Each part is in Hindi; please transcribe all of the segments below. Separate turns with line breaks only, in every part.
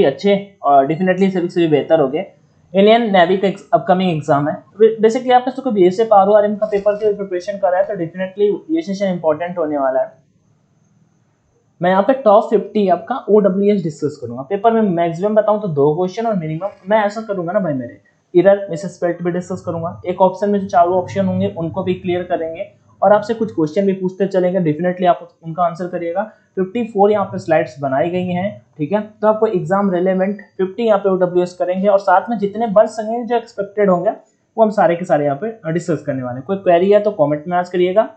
अच्छे और डेफिनेटली सिविक्स भी बेहतर हो गए। इंडियन नेवी का अपकमिंग एग्जाम है। बेसिकली आपने इसको बीएसएफ आरओआरएम का पेपर की प्रिपरेशन करा है तो डेफिनेटली ये सेशन इंपॉर्टेंट होने वाला है। मैं यहाँ पे टॉप 50 आपका OWS डिस्कस करूंगा। पेपर में मैक्सिमम बताऊं तो 2 क्वेश्चन और मिनिमम मैं ऐसा करूंगा ना भाई, मेरे एरर मिसस्पेल्ट भी डिस्कस करूंगा। एक ऑप्शन में जो चारों ऑप्शन होंगे उनको भी क्लियर करेंगे और आपसे कुछ क्वेश्चन भी पूछते चलेंगे, डेफिनेटली आप उनका आंसर करिएगा। 54 यहाँ पे स्लाइड्स बनाई गई हैं, ठीक है। तो आपको एग्जाम रिलेवेंट 50 यहाँ पे OWS करेंगे और साथ में जितने बन सकेंगे जो एक्सपेक्टेड होंगे वो हम सारे के सारे यहाँ पे डिस्कस करने वाले हैं। कोई क्वेरी है तो कॉमेंट में आज करिएगा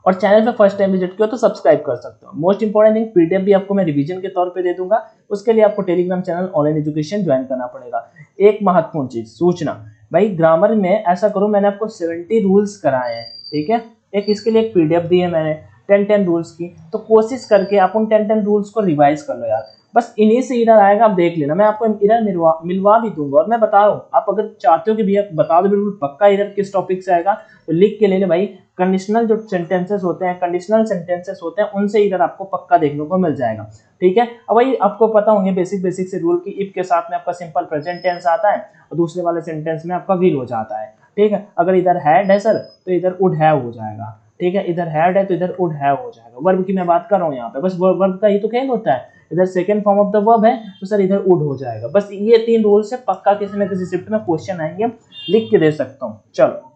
और चैनल पे फर्स्ट टाइम विजिट किया तो सब्सक्राइब कर सकते हो। मोस्ट इंपॉर्टेंट थिंग, पीडीएफ भी आपको मैं रिवीजन के तौर पे दे दूंगा। उसके लिए आपको Telegram channel online education join करना पड़ेगा। एक महत्वपूर्ण चीज सूचना, भाई ग्रामर में ऐसा करो, मैंने आपको 70 रूल्स कराए हैं, ठीक है। एक इसके लिए एक पीडीएफ दी है मैंने 10 रूल्स की, तो कोशिश करके आप उन 10 रूल्स को रिवाइज कर लो यार। बस इन्हीं से एरर आएगा, आप देख लेना, मैं आपको एरर मिलवा भी दूंगा। और मैं बता रहा हूँ, आप अगर चाहते हो कि भैया बता दो बिल्कुल पक्का एरर किस टॉपिक से आएगा, तो लिख के ले ले भाई। कंडीशनल जो सेंटेंसेस होते हैं, कंडीशनल सेंटेंसेस होते हैं, उनसे इधर आपको पक्का देखने को मिल जाएगा, ठीक है। अब भाई आपको पता होंगे बेसिक से रूल की, इफ के साथ में आपका सिंपल प्रेजेंट टेंस आता है और दूसरे वाले सेंटेंस में आपका विल हो जाता है, ठीक है। अगर इधर हैड है सर तो इधर वुड हैव हो जाएगा, ठीक है। इधर हैड है तो इधर वुड हैव हो जाएगा। वर्ब की मैं बात कर रहा हूँ यहाँ पे, बस वर्ब का ही तो खेल होता है। इधर second form of the verb है तो सर इधर वुड हो जाएगा। बस ये 3 रूल से पक्का किसी न किसी शिफ्ट में क्वेश्चन आएंगे, लिख के दे सकता हूँ। चलो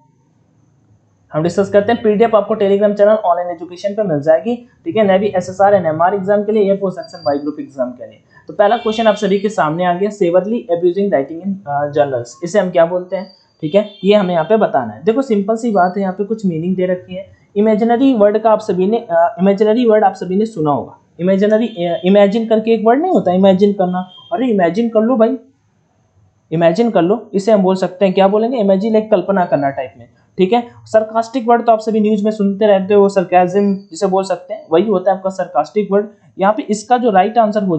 हम डिस्कस करते हैं। पीडीएफ आपको टेलीग्राम चैनल ऑनलाइन एजुकेशन पे मिल जाएगी, ठीक है। नेवी एसएसआर एनएमआर एग्जाम के लिए, air force section Y group exam के लिए। तो पहला क्वेश्चन आप सभी के सामने आ गया, severally abusing writing in journals, इसे हम क्या बोलते हैं, ठीक है। ये हमें यहाँ पे बताना है। देखो सिंपल सी बात है, यहाँ पे कुछ मीनिंग दे रखी है। इमेजिनरी वर्ड का आप सभी ने इमेजिनरी वर्ड आप सभी ने सुना होगा। इमेजिनरी, इमेजिन करके एक वर्ड नहीं होता, इमेजिन करना। अरे इमेजिन कर लो भाई, इमेजिन कर लो, इसे हम बोल सकते हैं क्या बोलेंगे, इमेजिन, एक कल्पना करना टाइप में, ठीक है। सरकास्टिक वर्ड तो आप सभी न्यूज में सुनते रहते हो, सरकाज़म जिसे बोल सकते हैं, वही होता है आपका सरकास्टिक वर्ड। यहाँ पे इसका जो राइट आंसर हो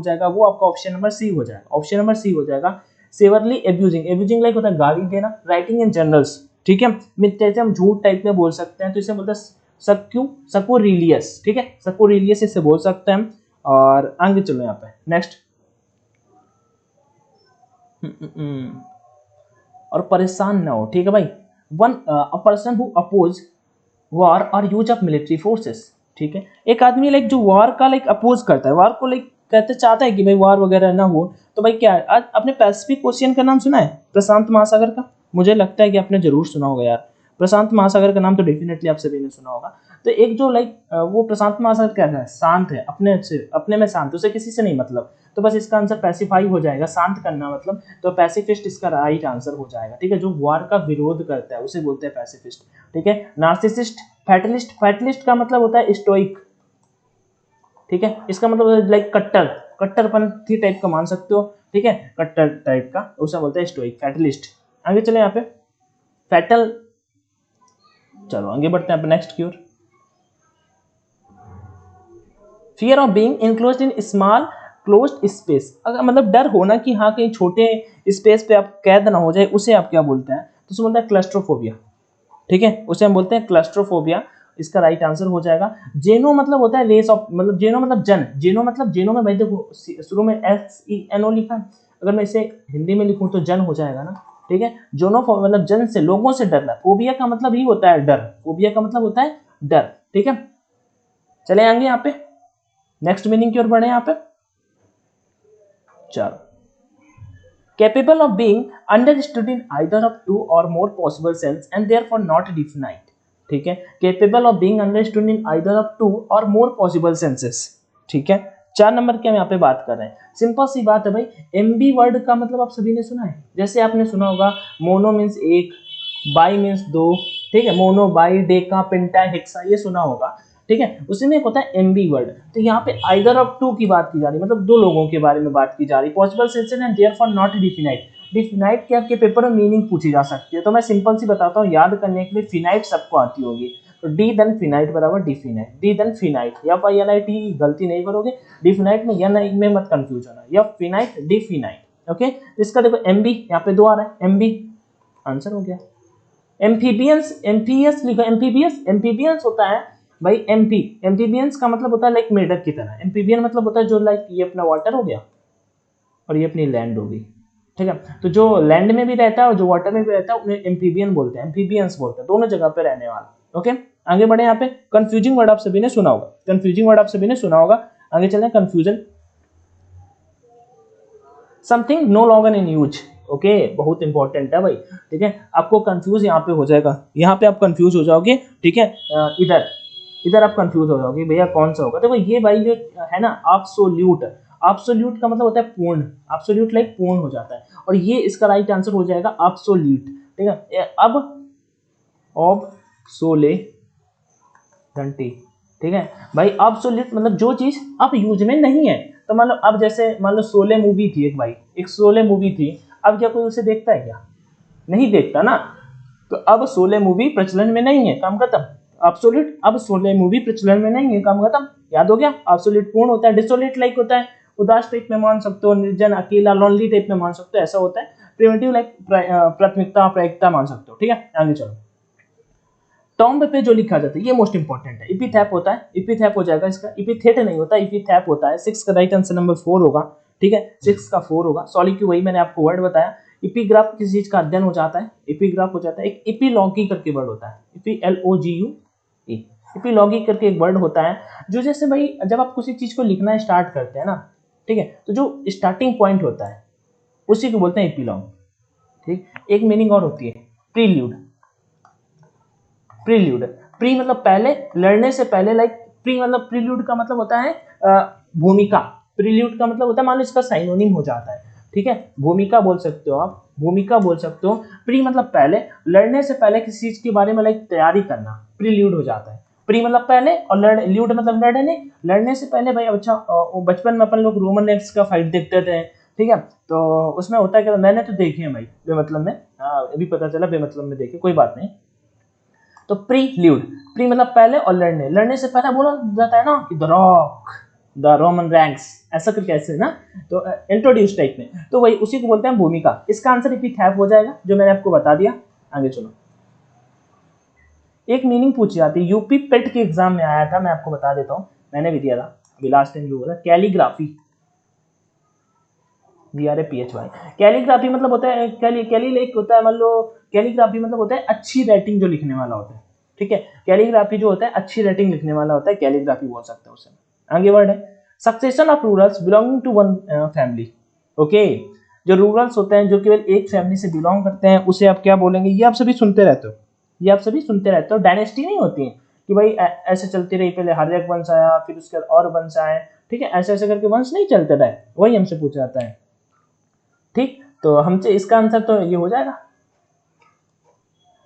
जाएगा, वो आपका ऑप्शन नंबर सी हो जाएगा। ऑप्शन नंबर सी हो जाएगा। सेवरली एब्यूजिंग, एब्यूजिंग लाइक होता है गाली देना, राइटिंग इन जर्नल्स, ठीक है। जैसे हम झूठ टाइप में बोल सकते हैं तो इसे बोलते हैं सकोरिलियस, ठीक है। सकोरिलियस इसे बोल सकते हैं। और आगे चलो यहाँ पे नेक्स्ट। और परेशान ना हो, ठीक है भाई। A person who oppose war or use of military forces, ठीक है। एक आदमी लाइक जो वॉर का लाइक अपोज करता है, वॉर को लाइक कहते चाहता है कि भाई वॉर वगैरह ना हो, तो भाई क्या है, आज आपने पैसिफिक ओशियन का नाम सुना है, प्रशांत महासागर का? मुझे लगता है कि आपने जरूर सुना होगा यार, प्रशांत महासागर का नाम तो डेफिनेटली आप सभी ने सुना होगा। तो एक जो लाइक वो प्रशांत महासागर क्या है, शांत है, अपने में शांत, उसे किसी से नहीं मतलब। तो बस इसका आंसर पैसिफाई हो जाएगा, शांत करना मतलब, तो पैसिफिस्ट इसका राइट आंसर हो जाएगा, ठीक है। जो वॉर का विरोध करता है उसे बोलते हैं पैसिफिस्ट, ठीक है। नार्सिसिस्ट, फैटलिस्ट, फैटलिस्ट का मतलब होता है स्टोइक, ठीक है। इसका मतलब लाइक कट्टरपंथी टाइप का मान सकते हो, ठीक है, कट्टर टाइप का, उसे बोलते हैं स्टोइक, फैटलिस्ट। आगे चले यहाँ पे फैटल, चलो आगे बढ़ते हैं नेक्स्ट की ओर। Fear of being enclosed in small closed space, अगर मतलब डर होना कि हाँ कहीं छोटे स्पेस पे आप कैद ना हो जाए, उसे आप क्या बोलते हैं, तो उसे बोलते हैं क्लस्ट्रोफोबिया, ठीक है। उसे हम बोलते हैं क्लस्ट्रोफोबिया, इसका राइट आंसर हो जाएगा। जेनो मतलब होता है रेस ऑफ, मतलब जेनो मतलब जन, जेनो मतलब जेनो में भाई देखो शुरू में SENO लिखा है, अगर मैं इसे हिंदी में लिखूं तो जन हो जाएगा ना, ठीक है। जोनो मतलब जन से, लोगों से डरना। फोबिया का मतलब ही होता है डर, फोबिया का मतलब होता है डर, ठीक है। चले आएंगे यहाँ पे नेक्स्ट मीनिंग की ओर बढ़े यहाँ पे, चलो। Capable of being understood in either of 2 और मोर possible sense and therefore not defined, ठीक है। Capable of being understood in either of 2 और मोर पॉसिबल सेंसेस, ठीक है। 4 नंबर की हम यहाँ पे बात कर रहे हैं। सिंपल सी बात है भाई, एमबी वर्ड का मतलब आप सभी ने सुना है, जैसे आपने सुना होगा मोनो मीन्स एक, बाई मीन्स 2, ठीक है। Mono, by, Deka, penta, hexa, ये सुना होगा, ठीक है। उसी में एक होता है एमबी वर्ड। तो यहाँ पे आइदर ऑफ 2 की बात की जा रही है, मतलब 2 लोगों के बारे में बात की जा रही है। Possible senses and therefore not defined, defined के आपके पेपर में मीनिंग पूछी जा सकती है, तो मैं सिंपल सी बताता हूँ, याद करने के लिए फिनाइट सबको आती होगी, तो डी देन फिनाइट बराबर definite, D then finite, FINIT, गलती नहीं करोगे, डिफिनाइट में या नहीं में मत कंफ्यूज होना, या फिनाइट डिफिनाइट, ओके। इसका देखो एमबी यहाँ पे 2 आ रहा है, एमबी आंसर हो गया। एम्फीबियंस, एम्फियस लिखो, एम्फीबियस, एम्फीबियंस होता है भाई एम्पी, एम्फीबियंस का मतलब होता है लाइक मेढक की तरह। एम्फीबियन मतलब होता है जो लाइक ये अपना वाटर हो गया और ये अपनी लैंड हो गई, ठीक है। तो जो लैंड में भी रहता है और जो वाटर में भी रहता है उन्हें एम्फीबियन बोलते हैं, एम्फीबियंस बोलते हैं, दोनों जगह पे रहने वाला। ओके, आगे बढ़े। यहाँ पे कंफ्यूजिंग वर्ड आप सभी ने सुना होगा, कंफ्यूजिंग वर्ड आप सभी ने सुना होगा। आगे चलें, confusion, something no longer in use. Okay, बहुत इंपॉर्टेंट है भाई, ठीक है। आपको कंफ्यूज यहाँ पे हो जाएगा, यहाँ पे आप कंफ्यूज हो जाओगे, ठीक है। इधर इधर आप कंफ्यूज हो जाओगे भैया कौन सा होगा। देखो ये भाई जो है ना एब्सोल्यूट, एब्सोल्यूट का मतलब होता है पूर्ण, एब्सोल्यूट लाइक पूर्ण हो जाता है, और ये इसका राइट आंसर हो जाएगा एब्सोल्यूट, ठीक है। अब ऑब सोले घंटी, ठीक है भाई। एब्सोल्यूट मतलब जो चीज अब यूज में नहीं है। तो मान लो अब जैसे मान लो शोले मूवी थी एक भाई, एक शोले मूवी थी, अब क्या कोई उसे देखता है क्या? नहीं देखता ना। तो अब शोले मूवी प्रचलन में नहीं है, काम खत्म। एब्सोल्यूट, अब शोले मूवी प्रचलन में नहीं है, काम खत्म। याद हो गया, एब्सोल्यूट पूर्ण होता है। डिसोलेट लाइक होता है, उदास टाइप में मान सकते हो, निर्जन अकेला लॉनली टाइप में मान सकते हो, ऐसा होता है। प्रिमिटिव लाइक प्राथमिकता प्रायिकता मान सकते हो, ठीक है। आगे चलो, टॉम्ब पे जो लिखा जाता है ये मोस्ट इंपॉर्टेंट है। इपिथैप होता है, इपिथैप हो जाएगा इसका, इपिथेट नहीं होता, इपिथैप होता है। 6 का राइट आंसर नंबर 4 होगा, ठीक है। 6 का 4 होगा। सॉरी की वही मैंने आपको वर्ड बताया। इपिग्राफ किसी चीज का अध्ययन हो जाता है, इपिग्राफ हो जाता है। एक इपिलॉगी करके वर्ड होता है, इपिLOGU, इपिलॉगी करके एक वर्ड होता है, जो जैसे भाई जब आप किसी चीज को लिखना स्टार्ट करते हैं ना, ठीक है, तो जो स्टार्टिंग पॉइंट होता है उसी को बोलते हैं इपिलॉग, ठीक। एक मीनिंग और होती है प्रील्यूड, प्रील्यूड, प्री मतलब पहले, लड़ने से पहले, लाइक प्री मतलब प्रील्यूड का मतलब होता है भूमिका। प्रील्यूड का मतलब होता है, मान लो इसका साइनोनिम हो जाता है, ठीक है। भूमिका बोल सकते हो आप, भूमिका बोल सकते हो। प्री मतलब पहले, लड़ने से पहले किसी चीज के बारे में लाइक तैयारी करना, प्रील्यूड हो जाता है। प्री मतलब पहले और ल्यूड मतलब लड़ने, लड़ने से पहले भाई। अच्छा बचपन में अपन लोग रोमन रेंस का फाइट देखते थे, ठीक है। तो उसमें होता है कि मैंने तो देखे हैं भाई बेमतलब में, अभी पता चला बेमतलब में देखे, कोई बात नहीं। तो प्रील्यूड, प्री मतलब पहले और लड़ने, लड़ने से पहले बोला जाता है ना कि the rock, the Roman ranks, ऐसा करके ऐसे ना, तो इंट्रोड्यूस टाइप में, तो वही उसी को बोलते हैं भूमिका। इसका आंसर इपिथैप हो जाएगा, जो मैंने आपको बता दिया। आगे चलो, एक मीनिंग पूछी जाती है, यूपी पेट के एग्जाम में आया था, मैं आपको बता देता हूँ, मैंने भी दिया था अभी लास्ट टाइम जो बोला, कैलीग्राफी, GRAPHY। कैलीग्राफी मतलब होता है, कैली लाइक होता है, मान लो कैलीग्राफी मतलब होता है अच्छी राइटिंग जो लिखने वाला होता है, ठीक है। कैलीग्राफी जो होता है अच्छी राइटिंग लिखने वाला होता है, कैलीग्राफी बोल सकते हैं उसे। आगे वर्ड है succession of rulers belonging to one family. Okay, जो रूरल्स होते हैं जो केवल एक फैमिली से बिलोंग करते हैं उसे आप क्या बोलेंगे? ये आप सभी सुनते रहते हो, ये आप सभी सुनते रहते हो। डायनेस्टी नहीं होती है कि भाई ऐसे चलती रही, पहले हर्यक वंश आया, फिर उसके बाद और वंश आए, ठीक है, ऐसे ऐसे करके वंश नहीं चलते रहे, वही हमसे पूछा जाता है, ठीक। तो हमसे इसका आंसर तो ये हो जाएगा।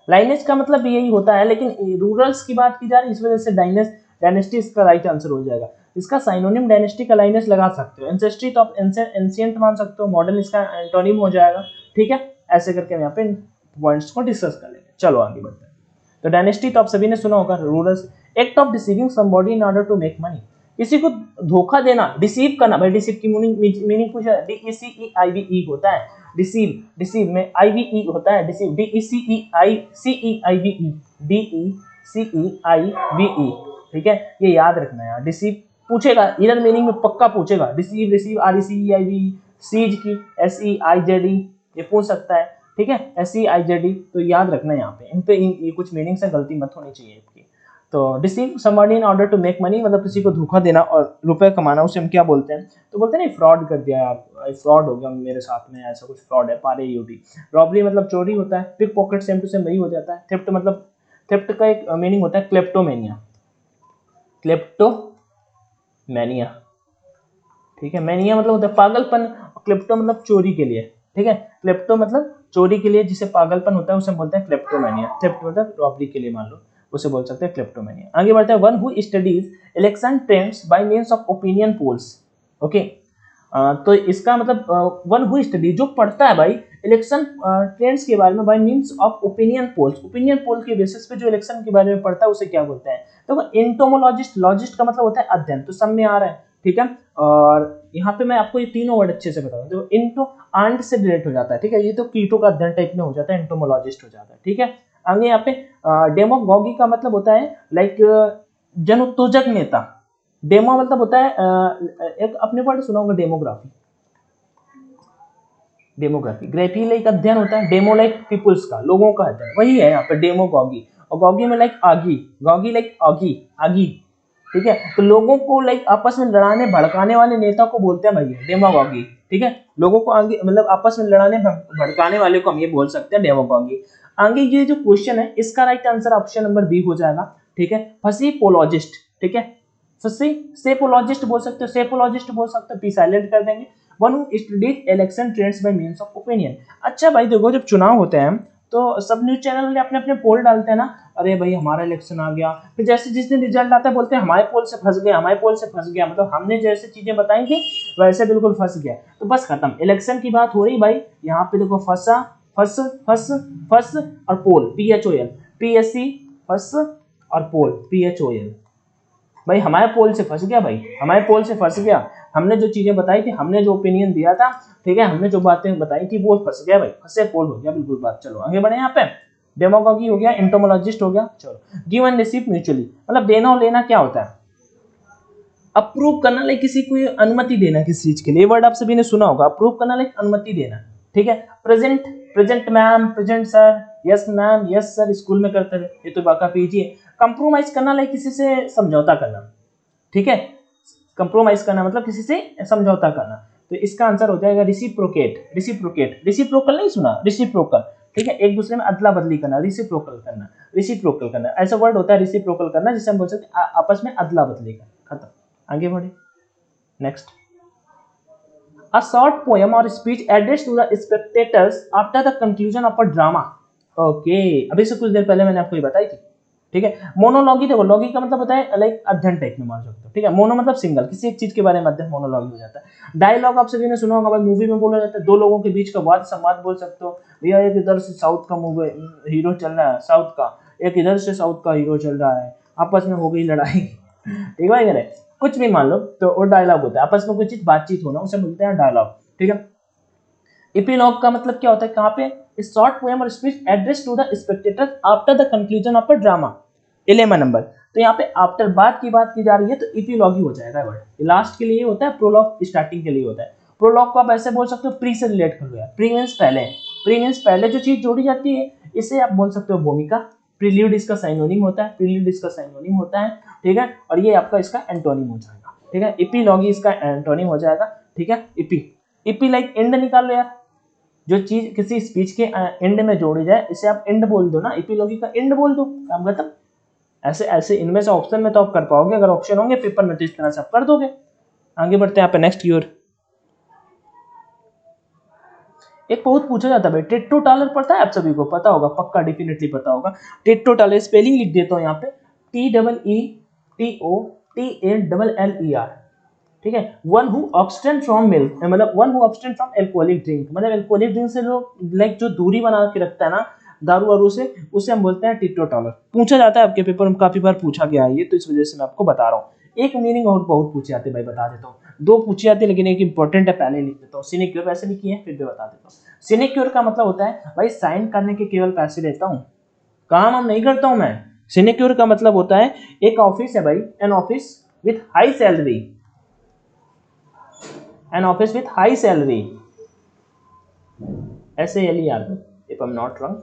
लाइनेज का मतलब भी यही होता है, लेकिन रूरल्स की बात की जा रही है, इस वजह से डायनेस्टी इसका राइट आंसर हो जाएगा। इसका साइनोनिम डायनेस्टी का लाइनेज लगा सकते हो, एंसेस्ट्री तो आप एंशिएंट मान सकते हो, मॉडर्न इसका एंटोनिम हो जाएगा, ठीक है। ऐसे करके हम यहाँ पे पॉइंट्स को डिस्कस कर लेंगे। चलो आगे बढ़ते हैं। तो डायनेस्टी तो आप सभी ने सुना होगा, rulers, act of deceiving somebody in order to make money, किसी को धोखा देना, डिसीव करना। भाई डिसीव की मीनिंग पूछा, DECEIVE होता है डिसीव, डिसीव में IVE होता है, डिसीव DECEIVE, DECEIVE, ठीक है। ये याद रखना है यार, डिसीव पूछेगा इधर मीनिंग में पक्का पूछेगा, डिसीव, रिसीव, RECEIVE, सीज की SEIZE, ये पूछ सकता है, ठीक है, SEIZE, तो याद रखना है यहाँ पे, इन पे ये कुछ मीनिंग से गलती मत होनी चाहिए आपकी। तो deceive somebody in order to make money मतलब किसी को धोखा देना और रुपए कमाना, उसे हम क्या बोलते हैं? तो बोलते हैं ना फ्रॉड कर दिया यार, फ्रॉड हो गया मेरे साथ में, ऐसा कुछ फ्रॉड है, पारे यूडी। रॉबरी मतलब चोरी होता है, pick pocket same to same वही हो जाता है। थेफ्ट मतलब, थेफ्ट का एक मीनिंग होता है क्लेप्टोमेनिया, क्लेप्टोमेनिया, ठीक है। मैनिया मतलब होता है पागलपन, क्लेप्टो मतलब चोरी के लिए, ठीक है। क्लेप्टो मतलब चोरी के लिए जिसे पागलपन होता है उसे बोलते हैं क्लेप्टोमेनिया। थेफ्ट मतलब रॉबरी के लिए मान लो, उसे बोल सकते हैं क्लेप्टोमेनिया। आगे बढ़ते हैं, one who studies election trends by means of opinion polls. Okay, तो इसका मतलब वन हु स्टडी, जो पढ़ता है भाई इलेक्शन ट्रेंड्स के बारे में, by means of opinion polls, opinion poll के बेसिस पे जो इलेक्शन के बारे में पढ़ता है उसे क्या बोलते हैं? तो एंटोमोलॉजिस्ट, लॉजिस्ट का मतलब होता है अध्ययन, तो सब में आ रहा है, ठीक है। और यहाँ पे मैं आपको ये तीनों वर्ड अच्छे से बताऊँ, देखो इंटो आंट से रिलेट हो जाता है, ठीक है, ये तो कीटो का अध्ययन टाइप में हो जाता है, एंटोमोलॉजिस्ट हो जाता है, ठीक है। आगे यहाँ पे डेमोगॉगी का मतलब होता है लाइक जनोत्तेजक नेता। डेमो मतलब होता है एक अपने वर्ड सुना होगा डेमोग्राफी, डेमोग्राफी ग्राफी लाइक अध्ययन होता है, डेमो लाइक पीपुल्स का, लोगों का अध्ययन, वही है यहाँ पे डेमोगॉगी। और गॉगी में लाइक आगी, गॉगी लाइक आगी, आगी, ठीक है। तो लोगों को लाइक आपस में लड़ाने भड़काने वाले नेता को बोलते हैं भैया डेमोगॉगी, ठीक है। लोगों को आगे मतलब आपस में लड़ाने भड़काने वाले को हम ये बोल सकते हैं डेमोगॉगी। आगे ये जो क्वेश्चन है इसका right answer option number B हो जाएगा, ठीक है, फसीपोलॉजिस्ट, ठीक है। सेपोलॉजिस्ट बोल सकते हो, सेपोलॉजिस्ट बोल सकते हो, पी साइलेंट कर देंगे। One who studies election trends by means of opinion. अच्छा भाई देखो, जब चुनाव होते हैं तो सब न्यूज चैनल वाले अपने अपने पोल डालते हैं ना, अरे भाई हमारा इलेक्शन आ गया, फिर जैसे जिस दिन रिजल्ट आता है बोलते हैं हमारे पोल से फंस गया, हमारे पोल से फंस गया, मतलब हमने जैसे चीजें बताई थी वैसे बिल्कुल फंस गया। तो बस खत्म, इलेक्शन की बात हो रही भाई, यहाँ पे देखो फंसा, फंस फंस फंस और पोल, PHOL, PSC फंस और पोल, PHOL। भाई हमारे पोल से फंस गया, भाई हमारे पोल से फंस गया, हमने जो चीजें बताई थी, हमने जो ओपिनियन दिया था, ठीक है, हमने जो बातें बताई थी वो फंस गया भाई, फंसे पोल हो गया, बिल्कुल बात। चलो आगे बढ़े, यहाँ पे डेमोगॉगी हो गया, एंटोमोलॉजिस्ट हो गया। चलो गिव एंड रिसीव म्यूचुअली, मतलब देना और लेना क्या होता है, अप्रूव करना, लाइक किसी को अनुमति देना किसी चीज के लिए, वर्ड आप सभी ने सुना होगा, अप्रूव करना लाइक अनुमति देना, ठीक है। Present, present ma'am, present sir, yes ma'am, yes sir, school में करते थे, ये तो बाका पीजिए। कंप्रोमाइज करना लाइक किसी से समझौता करना, ठीक है, कंप्रोमाइज करना मतलब किसी से समझौता करना। तो इसका आंसर हो जाएगा रिसिप्रोकेट, रिसिप्रोकेट, रिसिप्रोकल नहीं सुना, रिसिप्रोकल, ठीक है, एक दूसरे में अदला बदली करना, रिसिप्रोकल करना, रिसिप्रोकल करना, ऐसा वर्ड होता है रिसिप्रोकल करना, जिसे हम बोल सकते हैं आपस में अदला बदली करना। खत्म, आगे बढ़े next. A short poem or speech addressed to the spectators after the conclusion of a drama. Okay, अभी से कुछ देर पहले मैंने आपको ये बताई थी, ठीक है। मोनोलॉगी, देखो लॉगी का मतलब होता है लाइक अध्ययन टाइप में मान सकते हो, ठीक है। मोनो मतलब सिंगल, किसी एक चीज के बारे में अध्ययन, मोनोलॉगी हो जाता है। डायलॉग आप सभी ने सुना होगा भाई, मूवी में बोला जाता है, दो लोगों के बीच का वाद संवाद बोल सकते हो भैया, एक इधर से साउथ का मूवी हीरो चल रहा है, साउथ का, एक इधर से साउथ का हीरो चल रहा है, आपस में हो गई लड़ाई, ठीक है, कुछ भी मान लो, तो वो डायलॉग होता है, आपस में कुछ चीज बातचीत होना, उसे बोलते हैं डायलॉग, ठीक है। एपिलॉग का मतलब क्या होता है, कहाँ पे, short poem or speech address to the spectators after the conclusion of a drama. 11 number, तो यहाँ पे आफ्टर बाद की बात की जा रही है तो एपिलॉग ही हो जाएगा वर्ड, लास्ट के लिए होता है, प्रोलॉग स्टार्टिंग के लिए होता है। प्रोलॉग को आप ऐसे बोल सकते हो, प्री से रिलेट कर लो यार, प्री मींस पहले, प्री मींस पहले जो चीज जोड़ी जाती है, इसे आप बोल सकते हो भूमिका। प्रील्यूड इसका साइनोनिम होता है, प्रील्यूड इसका साइनोनिम होता है, ठीक है। और ये आपका इसका एंटोनिम हो जाएगा, ठीक है, एपिलॉगी इसका एंटोनिम हो जाएगा, ठीक है। इपी लाइक एंड निकाल लो यार, जो चीज किसी स्पीच के एंड में जोड़ी जाए इसे आप एंड बोल दो ना, एपिलॉगी का एंड बोल दो, काम खत्म। ऐसे ऐसे इनमें से ऑप्शन में तो आप कर पाओगे, अगर ऑप्शन होंगे पेपर में तो इस तरह से आप कर दोगे। आगे बढ़ते हैं यहाँ पे नेक्स्ट की ओर। एक बहुत पूछा जाता है भाई, टेट्रो टालर पता है, आप सभी को पता होगा, पक्का डेफिनेटली पता होगा। टेट्रो टालर स्पेलिंग लिख देता हूँ यहाँ पे, TEETOTALLER, ठीक है। One who abstain from milk, मतलब one who abstain from alcoholic drink, मतलब एल्कोहलिक ड्रिंक से लोग लाइक जो दूरी बना के रखता है ना, दारू वारू से, उसे हम बोलते हैं टेट्रोटॉलर। पूछा जाता है आपके पेपर में, काफी बार पूछा गया है ये, तो इस वजह से मैं आपको बता रहा हूँ। एक मीनिंग और बहुत पूछे जाते हैं भाई, बता देता हूँ, दो पूछे जाते हैं लेकिन एक इंपॉर्टेंट है, पहले लिख देता हूँ। सिनेक्योर वैसे लिखी है, फिर भी बता देता हूँ। सिनेक्योर का मतलब होता है भाई साइन करने के केवल पैसे लेता हूँ, काम हम नहीं करता हूँ मैं। सिनेक्योर का मतलब होता है एक ऑफिस है भाई, an office with high salary, an office with high salary, SALER if I'm not wrong,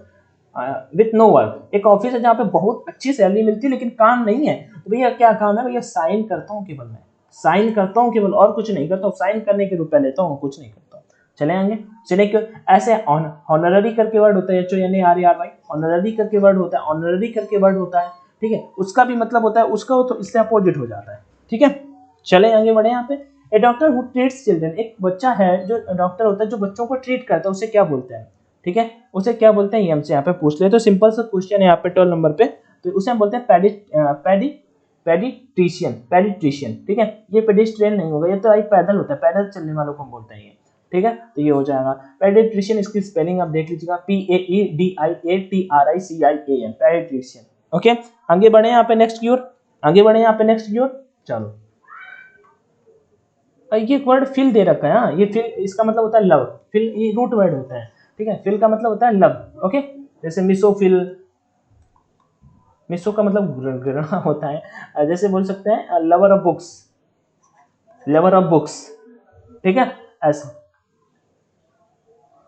with no work, एक ऑफिस है जहाँ पे बहुत अच्छी सैलरी मिलती है लेकिन काम नहीं है। तो भैया क्या काम है, भैया साइन करता हूँ केवल, मैं साइन करता हूँ केवल, और कुछ नहीं करता हूँ, साइन करने के रुपए लेता हूँ, कुछ नहीं करता हूँ। चले आएंगे सिनेक्योर। ऐसे ऑनररी करके वर्ड होता है, HONORRY, ऑनररी करके वर्ड होता है, ऑनररी करके वर्ड होता है, ठीक है। उसका भी मतलब होता है, उसका तो इससे अपोजिट हो जाता है, ठीक है। चले आगे बढ़े यहाँ पे। ए डॉक्टर हु ट्रीट्स चिल्ड्रन, एक बच्चा है जो डॉक्टर होता है जो बच्चों को ट्रीट करता है, उसे क्या बोलते हैं, ठीक है, उसे क्या बोलते हैं, ये हमसे यहाँ पे पूछ ले। तो सिंपल सा क्वेश्चन है यहाँ पे 12 नंबर पे, तो उसे हम बोलते हैं पेडिट्रिशियन, पेडिट्रिशियन, ठीक है। ये पेडिस्ट्रियन नहीं होगा, ये तो भाई पैदल होता है, पैदल चलने वालों को हम बोलते हैं ये, ठीक है। तो ये हो जाएगा पेडिट्रिशियन, इसकी स्पेलिंग आप देख लीजिएगा, PAEDIATRICIAN, पेडिट्रिशियन, ओके। आगे बढ़े यहाँ पे नेक्स्ट की ओर, आगे बढ़े यहाँ पे नेक्स्ट की ओर। चलो ये वर्ड फिल दे रखा है, हाँ, ये फिल इसका मतलब होता है लव, फिल ये रूट वर्ड होता है, ठीक है। फिल का मतलब होता है लव, ओके। जैसे मिसोफिल, मिसो का मतलब घृणा होता है, जैसे बोल सकते हैं lover of books, lover of books, ठीक है, ऐसा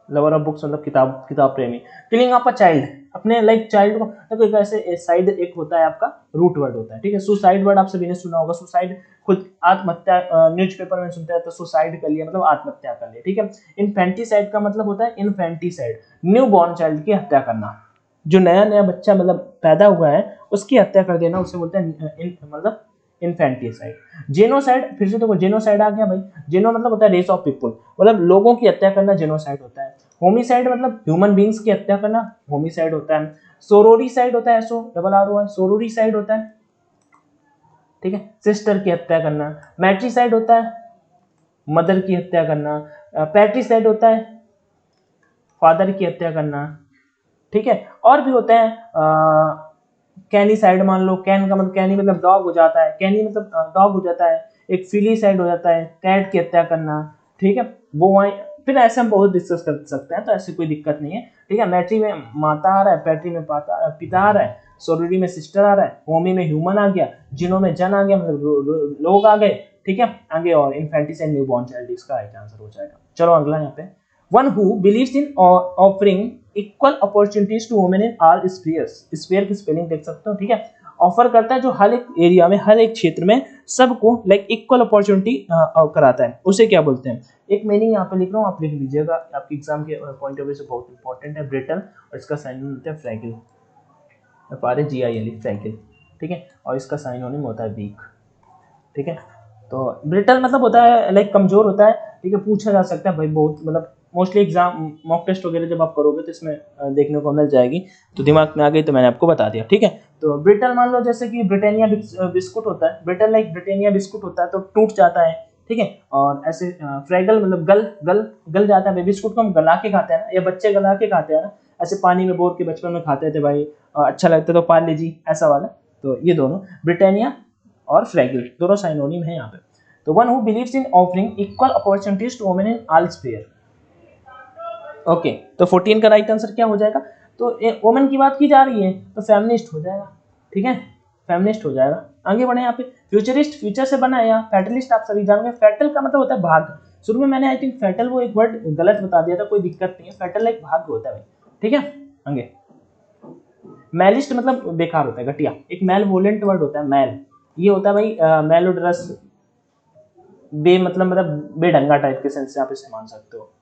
लवर ऑफ बुक्स मतलब किताब, किताब प्रेमी। किलिंग ऑफ अ चाइल्ड, अपने लाइक चाइल्ड को, देखो एक ऐसे साइड एक होता है आपका रूट वर्ड होता है, ठीक है। सुसाइड वर्ड आप सभी ने सुना होगा, सुसाइड खुद आत्महत्या, न्यूज़पेपर में सुनते हैं तो सुसाइड कर लिया मतलब आत्महत्या कर लिया, ठीक है। इनफेंटिसाइड का मतलब होता है इनफेंटिसाइड, न्यू बॉर्न चाइल्ड की हत्या करना, जो नया नया बच्चा मतलब पैदा हुआ है उसकी हत्या कर देना, उसे बोलते हैं मतलब इनफेंटिसाइड। जेनोसाइड, फिर से देखो जेनोसाइड आ गया भाई, जेनो मतलब होता है रेस ऑफ पीपल, मतलब लोगों की हत्या करना जेनोसाइड होता है। होमिसाइड मतलब ह्यूमन बींग्स की हत्या करना होमिसाइड होता है। सोरोरीसाइड होता है, सो डबल आर ओ है, सोरोरीसाइड होता है, ठीक है, सिस्टर की हत्या करना। मैट्रीसाइड होता है मदर की हत्या करना। पैट्रीसाइड होता है फादर की हत्या करना, ठीक है। और भी होते हैं कैनीसाइड, मान लो कैन का मतलब कैनी मतलब डॉग हो जाता है, कैनी मतलब डॉग हो जाता है। एक फिलीसाइड हो जाता है कैट की हत्या करना, ठीक है। वो फिर ऐसे हम बहुत डिस्कस कर सकते हैं, तो ऐसी कोई दिक्कत नहीं है, ठीक है। मैट्री में माता आ रहा है, पैट्री में पिता आ रहा है, सोरोरी में सिस्टर आ रहा है, होमी में ह्यूमन आ गया, जिनो में जन आ गया मतलब लोग आ गए, ठीक है आगे। और इन्फेंटिसाइड न्यू बॉर्न चाइल्ड इसका राइट आंसर हो जाएगा। चलो अगला यहाँ पे, one who believes in offering equal opportunities to women in all spheres, sphere की स्पेलिंग देख सकते हो, ठीक है। ऑफर करता है जो हर एक एरिया में, हर एक क्षेत्र में सबको लाइक इक्वल अपॉर्चुनिटी कराता है, उसे क्या बोलते हैं। एक मीनिंग यहाँ पे लिख रहा हूँ, आप लिख लीजिएगा, आपके एग्जाम के पॉइंट ऑफ व्यू से बहुत इंपॉर्टेंट है। ब्रिटल और इसका साइनोनिम होता है फ्रैगिल, FRAGIL फ्रैगिल, ठीक है। और इसका साइनोनिम होता है वीक, ठीक है। तो ब्रिटल मतलब होता है लाइक कमजोर होता है, ठीक है, पूछा जा सकता है भाई बहुत, मतलब मोस्टली एग्जाम मॉक टेस्ट वगैरह जब आप करोगे तो इसमें देखने को मिल जाएगी, तो दिमाग में आ गई तो मैंने आपको बता दिया, ठीक है। तो ब्रिटल मान लो जैसे कि ब्रिटानिया बिस्कुट होता है, ब्रिटल लाइक ब्रिटानिया बिस्कुट होता है तो टूट जाता है, ठीक है। और ऐसे फ्रेगल मतलब गल गल गल जाता है, बिस्कुट को हम गला के खाते हैं ना, या बच्चे गला के खाते हैं ना, ऐसे पानी में बोर के बचपन में खाते थे भाई, अच्छा लगता तो पार्ले जी ऐसा वाला। तो ये दोनों ब्रिटानिया और फ्रैगिल दोनों साइनोनिम है यहाँ पे। तो one who believes in offering equal opportunities to women in all sphere. Okay, तो 14 का राइट आंसर क्या हो जाएगा, तो वुमेन की बात की जा रही है तो फेमिनिस्ट हो जाएगा, ठीक है, फेमिनिस्ट हो जाएगा। आगे बढ़े यहाँ पे, फ्यूचरिस्ट फ्यूचर से बना है, यहाँ फैटलिस्ट आप सभी जानोगे, फैटल का मतलब होता है भाग। शुरू में मैंने आई थिंक फैटल वो एक वर्ड गलत बता दिया था, कोई दिक्कत नहीं है, फैटल एक भाग होता है, ठीक है। आगे मैलिस्ट मतलब बेकार होता है, घटिया, एक मेल वोलेंट वर्ड होता है मेल, ये होता है भाई मेलोड्रस, मतलब बेढंगा टाइप के सेंस से आप इसे मान सकते हो।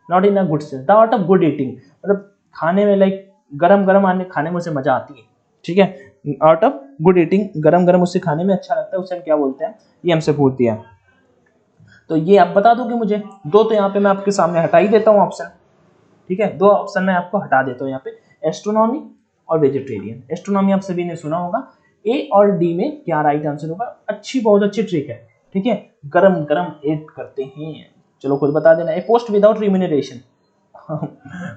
Not in a good sense, the art of good eating मतलब खाने में लाइक गरम गरम आने खाने में उसे मजा आती है, ठीक है। आर्ट ऑफ गुड ईटिंग, गरम गरम उससे खाने में अच्छा लगता है, उसे हम क्या बोलते हैं, ये हमसे पूछ दिया। तो ये आप बता दोगे मुझे, दो तो यहाँ पे मैं आपके सामने हटा ही देता हूँ ऑप्शन, ठीक है, दो ऑप्शन मैं आपको हटा देता हूँ यहाँ पे, एस्ट्रोनॉमी और वेजिटेरियन। एस्ट्रोनॉमी आप सभी ने सुना होगा, ए और डी में क्या राइट आंसर होगा, अच्छी बहुत अच्छी ट्रिक है, ठीक है, गरम गरम एड करते हैं, चलो खुद बता देना। ए पोस्ट विदाउट रिम्यूनरेशन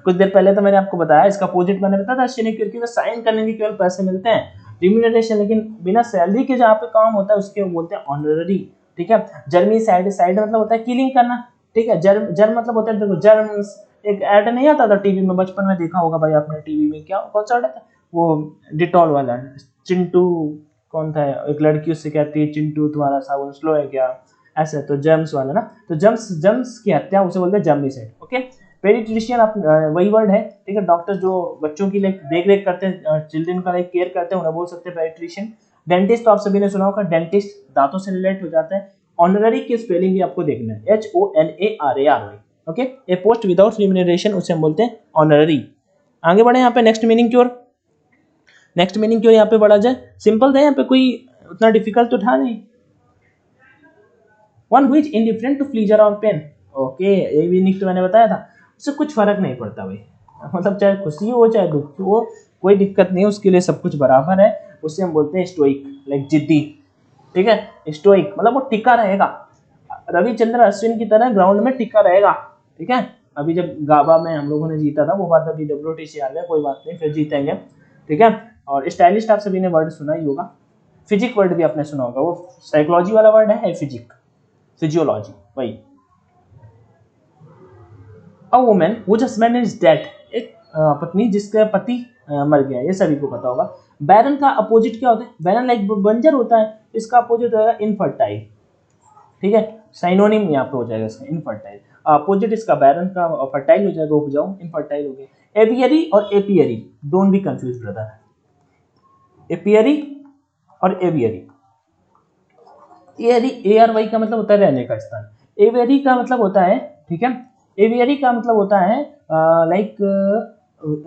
कुछ देर पहले तो मैंने आपको बताया, इसका अपोजिट मैंने बताया था, क्योंकि साइन करने के केवल पैसे मिलते हैं, रिम्यूनरेशन लेकिन बिना सैलरी के जहाँ पे काम होता है उसके बोलते हैं ऑनररी, ठीक है। जर्मी साइड, साइड मतलब होता है किलिंग करना, ठीक है। जर्म जर्म मतलब होता है, देखो जर्म्स, एक ऐड नहीं आता था टीवी में, बचपन में देखा होगा भाई आपने टीवी में, क्या कौन सा ऐड था वो, डिटॉल वाला, चिंटू कौन था, एक लड़की उससे कहती है चिंटू तुम्हारा साबुन स्लो है क्या, ऐसे, तो जर्म्स वाला ना, तो जर्म्स जर्म्स की हत्या उसे बोलते हैं जर्मिसाइड, ओके। पेडिट्रिशियन आप वही वर्ड है, ठीक है, डॉक्टर जो बच्चों की लाइक देख रेख करते हैं, चिल्ड्रन का लाइक केयर करते हैं, उन्हें बोल सकते हैं पेडिट्रिशियन। डेंटिस्ट तो आप सभी ने सुना होगा, डेंटिस्ट दांतों से रिलेट हो जाता है। ऑनररी की स्पेलिंग भी आपको देखना है, HONARARY, ओके। ए पोस्ट विदाउट रिम्यूनरेशन उसे हम बोलते हैं ऑनररी। आगे बढ़े यहाँ पे नेक्स्ट मीनिंग की ओर, नेक्स्ट मीनिंग की ओर यहाँ पे बढ़ा जाए, सिंपल था यहाँ पे, कोई उतना डिफिकल्ट तो था नहीं। वन हुई इज इंडिफरेंट टू प्लीजर और पेन, ओके, ये मीनिंग तो मैंने बताया था, उससे कुछ फर्क नहीं पड़ता भाई, मतलब चाहे खुशी हो चाहे दुख हो, कोई दिक्कत नहीं है, उसके लिए सब कुछ बराबर है, उसे हम बोलते हैं स्टोइक, लाइक जिद्दी, ठीक है। स्टोइक मतलब वो टिका रहेगा, रविचंद्र अश्विन की तरह ग्राउंड में टिका रहेगा, ठीक है। अभी जब गाबा में हम लोगों ने जीता था, वो बात अभी WTC आ गया, कोई बात नहीं, फिर जीतेंगे, ठीक है। और स्टाइलिस्ट आप सभी ने वर्ड सुना ही होगा, फिजिक वर्ड भी आपने सुना होगा, वो साइकोलॉजी वाला वर्ड है फिजिक, फिजियोलॉजी वही। A woman which husband is dead, एक पत्नी जिसका पति मर गया, ये सभी को पता होगा। बैरन का अपोजिट क्या होता है? बैरन लाइक बंजर होता है, इसका अपोजिट होगा इनफर्टाइल, ठीक है, साइनोनिम यहाँ पे हो जाएगा इसका इनफर्टाइल। अपोजिट इसका बैरन का फर्टाइल हो जाएगा, उपजाऊ, इनफर्टाइल हो गया। एवियरी और apiary, don't be confuse brother, apiary और एवियरी। एरी ARY का मतलब होता है रहने का स्थान, एवियरी का मतलब होता है, ठीक है, एवियरी का मतलब होता है like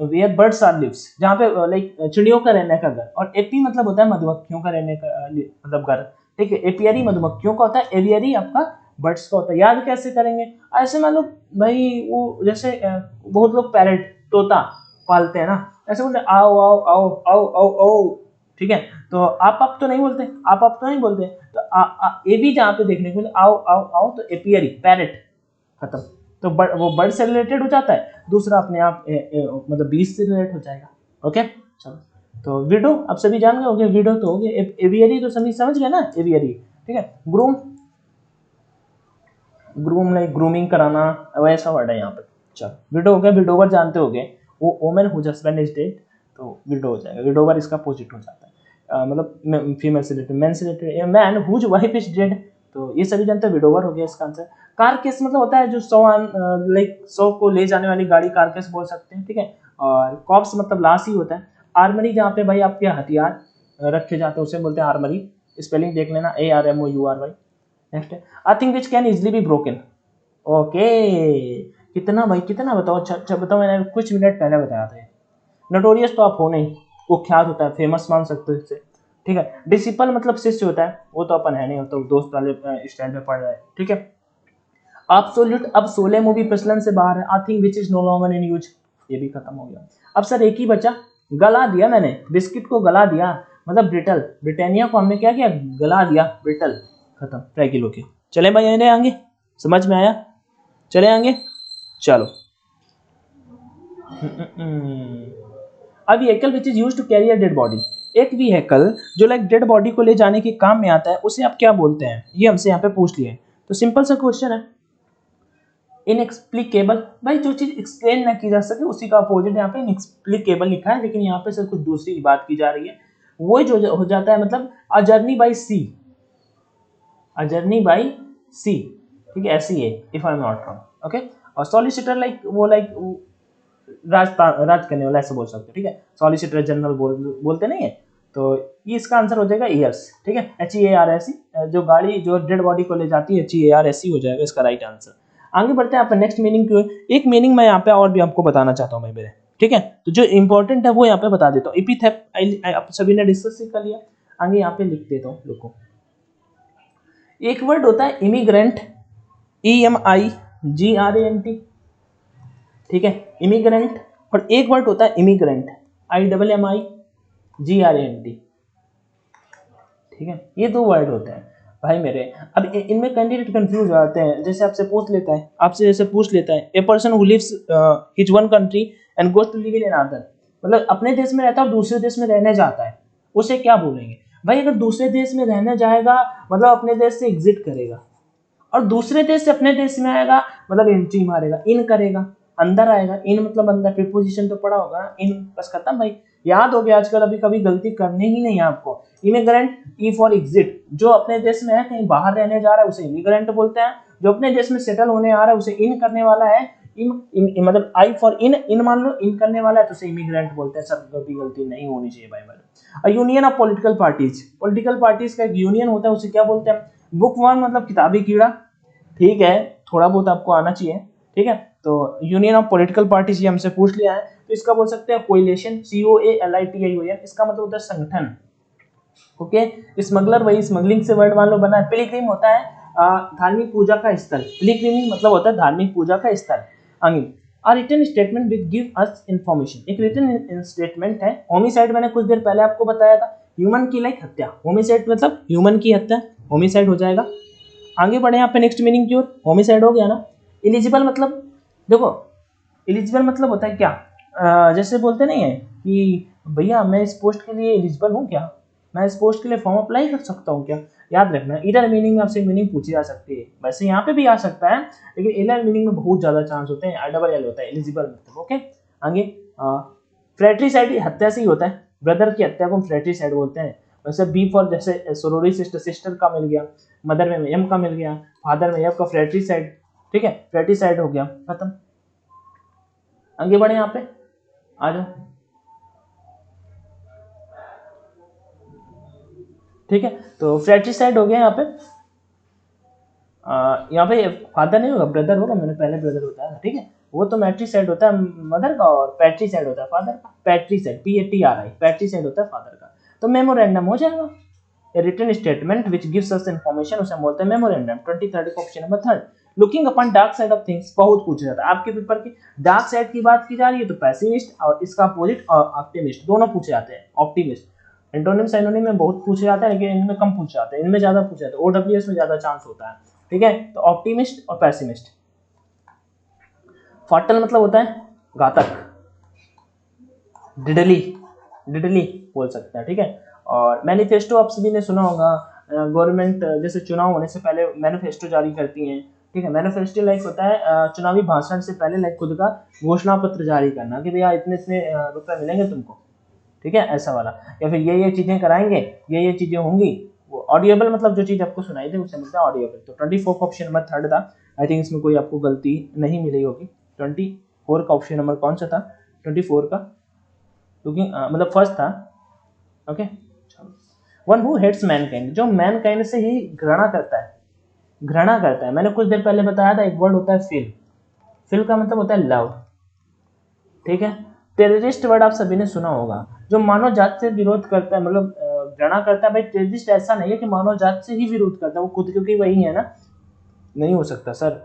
where birds are lives, जहाँ पे लाइक चिड़ियों का रहने का घर, और एपी मतलब होता है मधुमक्खियों का रहने का मतलब घर, ठीक है। एपियरी मधुमक्खियों का होता है, एवियरी आपका बर्ड्स का होता है। याद कैसे करेंगे? ऐसे मान लो भाई, वो जैसे बहुत लोग पैरेट तोता पालते हैं ना, ऐसे बोलते आओ आओ आओ आओ आओ आओ, ठीक है। तो आप तो नहीं बोलते, आप तो नहीं बोलते, तो ए भी जहाँ पे देखने को मिले आओ आओ आओ, तो एपियरी पैरेट, खत्म। तो वो बर्ड से रिलेटेड हो जाता है, दूसरा अपने आप मतलब बीज से रिलेटेड हो जाएगा। ओके चलो, तो विडो अब सभी जान गए होंगे, विडो तो हो गए, एवियरी तो सभी समझ गए ना, एवियरी, ठीक है। ग्रूम, ग्रूम लाइक ग्रूमिंग कराना, वैसा वर्ड है यहाँ पे। चलो विडो हो गया, विडोवर जानते हो गए, वो women whose husband is dead, तो विडो हो जाएगा। विडोवर इसका अपोजिट हो जाता है, मतलब फीमेल से रिलेटेड, मैन से related, man whose wife is dead, तो ये सभी जानते हैं, विडोवर हो गया इसका आंसर। कारकेस मतलब होता है जो 100 लाइक 100 को ले जाने वाली गाड़ी, कारकेस बोल सकते हैं, ठीक है। और कॉप्स मतलब लाश ही होता है। आर्मरी जहाँ पे भाई आपके हथियार रखे जाते हैं उसे बोलते हैं आर्मरी, स्पेलिंग देख लेना, ARMOURY। नेक्स्ट है a thing which can easily be broken. Okay, कितना भाई कितना बताओ, अच्छा बताओ, मैंने कुछ मिनट पहले बताया था। नोटोरियस तो आप हो नहीं, कुख्यात होता है, फेमस मान सकते हो इससे, ठीक है। डिसिपल मतलब शिष्य होता है, वो तो अपन है नहीं, तो दोस्त वाले स्टाइल में पढ़ रहा है, ठीक है। एब्सोल्यूट अब 16 मूवी प्रचलन से बाहर है। I think which is no longer in use, ये भी खत्म हो गया। अब सर एक ही बचा, गला दिया मैंने, बिस्किट को गला दिया, मतलब ब्रिटल, ब्रिटानिया को हमने क्या किया, गला दिया, ब्रिटल, खत्म, फ्रैगिल हो गया। चले भाई आने आगे, समझ में आया? चले आगे, चलो। अब vehicle which is use to carry a dead body, एक व्हीकल जो लाइक डेड बॉडी को ले जाने के काम में आता है, उसे आप क्या बोलते हैं? ये हमसे यहाँ पे पूछ लिया है, तो सिंपल सा क्वेश्चन है। इनएक्सप्लिकेबल, भाई जो चीज एक्सप्लेन ना की जा सके उसी का अपोजिट यहाँ पे इनएक्सप्लिकेबल लिखा है, लेकिन यहाँ पे सर कुछ दूसरी बात की जा रही है, वो जो हो जाता है मतलब a journey by sea, a journey by sea, ठीक है, ऐसी है if I am not wrong, okay. और सॉलिसिटर लाइक वो लाइक राज करने वाला, ऐसा बोल सकते हो, ठीक है। सॉलिसिटर जनरल बोलते नहीं है, तो ये इसका आंसर हो जाएगा ईयर्स, ठीक है, HEARS, जो गाड़ी जो डेड बॉडी को ले जाती है, HEARS हो जाएगा इसका राइट आंसर। आगे बढ़ते हैं, आप नेक्स्ट मीनिंग की ओर। एक मीनिंग मैं यहाँ पे और भी आपको बताना चाहता हूँ भाई मेरे, ठीक है, तो जो इंपॉर्टेंट है वो यहाँ पे बता देता हूँ। एपिथेट आप सभी ने डिस्कस कर लिया, आगे यहाँ पे लिख देता हूँ, देखो। एक वर्ड होता है इमिग्रेंट, EMIGRANT, ठीक है, इमिग्रेंट, और एक वर्ड होता है इमिग्रेंट, IMMIGRANT, ठीक है, ये दो वर्ड होते हैं भाई मेरे। अब इनमें कैंडिडेट कंफ्यूज हो जाते हैं, जैसे आपसे पूछ लेता है, जैसे पूछ लेता है, a person who lives his one country and goes to live in another, मतलब अपने देश में रहता है और दूसरे देश में रहने जाता है, उसे क्या बोलेंगे भाई? अगर दूसरे देश में रहने जाएगा मतलब अपने देश से एग्जिट करेगा, और दूसरे देश से अपने देश में आएगा मतलब एंट्री मारेगा, इन करेगा, अंदर आएगा, इन मतलब अंदर, प्रीपोजिशन तो पढ़ा होगा ना, इन, बस खत्म भाई, याद हो गया आजकल, अभी कभी गलती करनी ही नहीं है आपको। इमिग्रेंट, ई फॉर एग्जिट, जो अपने देश में है कहीं बाहर रहने जा रहा है उसे इमिग्रेंट बोलते हैं, जो अपने देश में सेटल होने आ रहा है उसे इन करने वाला है, मतलब आई फॉर इन, इन मान लो, इन करने वाला है तो उसे इमिग्रेंट बोलते हैं। सब गलती नहीं होनी चाहिए भाई मेरे। Union of political parties, political parties का एक यूनियन होता है, उसे क्या बोलते हैं? बुक वर्म मतलब किताबी कीड़ा, ठीक है, थोड़ा बहुत आपको आना चाहिए, ठीक है। तो यूनियन ऑफ पॉलिटिकल पार्टीज ये हमसे पूछ लिया है, तो इसका बोल सकते हैं कोएलिशन, COALITION, इसका मतलब होता है संगठन, ओके। स्मगलर, वही स्मगलिंग से वर्ड मान लो बना है। पिलग्रिम होता है धार्मिक पूजा का स्थल, पिलग्रिमिंग मतलब होता है धार्मिक पूजा का स्थल। आगे, A written statement which give us information, एक written स्टेटमेंट है। होमिसाइड मैंने कुछ देर पहले आपको बताया था, ह्यूमन की लाइक हत्या, होमिसाइड मतलब ह्यूमन की हत्या, होमिसाइड हो जाएगा। आगे बढ़े यहाँ पे नेक्स्ट मीनिंग की ओर, होमिसाइड हो गया ना। एलिजिबल मतलब, देखो एलिजिबल मतलब होता है क्या, जैसे बोलते नहीं है कि भैया मैं इस पोस्ट के लिए एलिजिबल हूँ क्या, मैं इस पोस्ट के लिए फॉर्म अप्लाई कर सकता हूँ क्या। याद रखना, इधर मीनिंग में आपसे मीनिंग पूछी जा सकती है, वैसे यहाँ पे भी आ सकता है, लेकिन इधर मीनिंग में बहुत ज्यादा चांस होते हैं, ILL होता है एलिजिबल मतलब, ओके। आगे फ्रेट्रीसाइड हत्या से ही होता है, ब्रदर की हत्या को फ्रेट्रीसाइड बोलते हैं। वैसे बी फॉर जैसे सोरोरी सिस्टर, सिस्टर का मिल गया, मदर में एम का मिल गया, फादर में एफ का, फ्रेट्रीसाइड, ठीक है, फ्रेट्रीसाइड हो गया, खत्म। आगे बढ़े, यहाँ पे आ जाओ, ठीक है। तो फ्रेट्रीसाइड हो गया यहाँ पे। यहाँ पे फादर नहीं होगा, ब्रदर होगा, मैंने पहले ब्रदर बताया था, ठीक है। वो तो मैट्रीसाइड होता है मदर का, और पैट्रीसाइड होता है फादर का। पैट्रीसाइड, PATRI, पैट्रीसाइड होता है फादर का। तो मेमोरेंडम हो जाएगा, written statement which gives us information, उसे हम बोलते हैं memorandum. 23rd option number 3, looking upon dark side of things, बहुत पूछा जाता है आपके पेपर की। डार्क साइड की बात की जा रही है तो पैसिमिस्ट, और इसका अपोजिट और ऑप्टिमिस्ट, दोनों पूछे जाते हैं। ऑप्टिमिस्ट एंटोनिम साइनोनिम में बहुत पूछे जाता है, लेकिन इनमें कम पूछे जाते हैं, इनमें ज्यादा पूछे जाते हैं, OWS में ज्यादा चांस होता है, ठीक है। तो ऑप्टिमिस्ट और पैसिमिस्ट। फाटल मतलब होता है घातक, डिडली, डिडली बोल सकते हैं, ठीक है। और मैनिफेस्टो आप सभी ने सुना होगा, गवर्नमेंट जैसे चुनाव होने से पहले मैनिफेस्टो जारी करती है, ठीक है। मैनिफेस्टो लाइक होता है चुनावी भाषण से पहले लाइक खुद का घोषणा पत्र जारी करना कि भैया इतने इतने रुपए मिलेंगे तुमको, ठीक है, ऐसा वाला। या फिर ये चीजें कराएंगे, ये चीजें होंगी। वो ऑडिएबल मतलब जो चीज आपको सुनाई दे उसे मिलता है ऑडिएबल। तो 24 ऑप्शन नंबर 3 था। आई थिंक इसमें कोई आपको गलती नहीं मिली होगी। 24 का ऑप्शन नंबर कौन सा था? 24 का, क्योंकि मतलब फर्स्ट था, okay. One who hates mankind, जो मैनकाइंड से ही घृणा करता है, घृणा करता है। मैंने कुछ देर पहले बताया था, एक वर्ड होता है फिल, फिल का मतलब होता है लव, ठीक है। टेररिस्ट वर्ड आप सभी ने सुना होगा, जो मानव जात से विरोध करता है, मतलब घृणा करता है। भाई टेररिस्ट ऐसा नहीं है कि मानव जात से ही विरोध करता है, वो खुद क्योंकि वही है ना, नहीं हो सकता सर।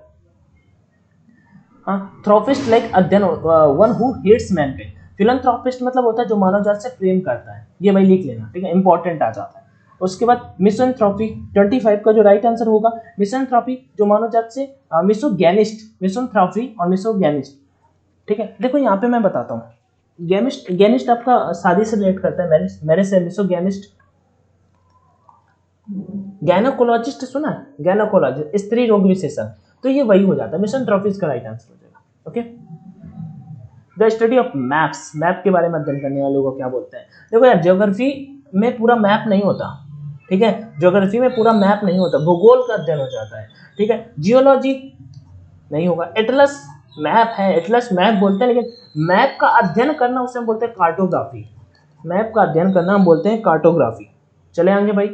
हाँ, थ्रोफिस्ट लाइक अध्ययन, one who hates mankind. Philanthropist मतलब होता है जो मानव जात से प्रेम करता है, ये भाई लिख लेना, ठीक है, इंपॉर्टेंट आ जाता है। उसके बाद मिसैंथ्रोपी, 25 का जो राइट आंसर होगा मिसैंथ्रोपी, जो मानव जात से, मिसोगैनिस्ट, मिसैंथ्रोपी और मिसोगैनिस्ट, ठीक है। देखो यहाँ पे मैं बताता हूँ, गैनिस्ट, गैनिस्ट आपका शादी से रिलेट करता है, मेरे से मिसोगैनिस्ट। गैनोकोलॉजिस्ट सुना है, गैनोकोलॉजिस्ट स्त्री रोग विशेषज्ञ, तो ये वही हो जाता है, मिसैंथ्रोपी इसका राइट आंसर हो जाएगा, okay. The study of maps, map के बारे में अध्ययन करने वालों को क्या बोलते हैं? देखो यार, ज्योग्राफी में पूरा मैप नहीं होता, ठीक है, ज्योग्राफी में पूरा मैप नहीं होता, भूगोल का अध्ययन हो जाता है, ठीक है। जियोलॉजी नहीं होगा। एटलस मैप है, एटलस मैप बोलते हैं, लेकिन मैप का अध्ययन करना उसे हम बोलते हैं कार्टोग्राफी, मैप का अध्ययन करना हम बोलते हैं कार्टोग्राफी। चले आगे भाई,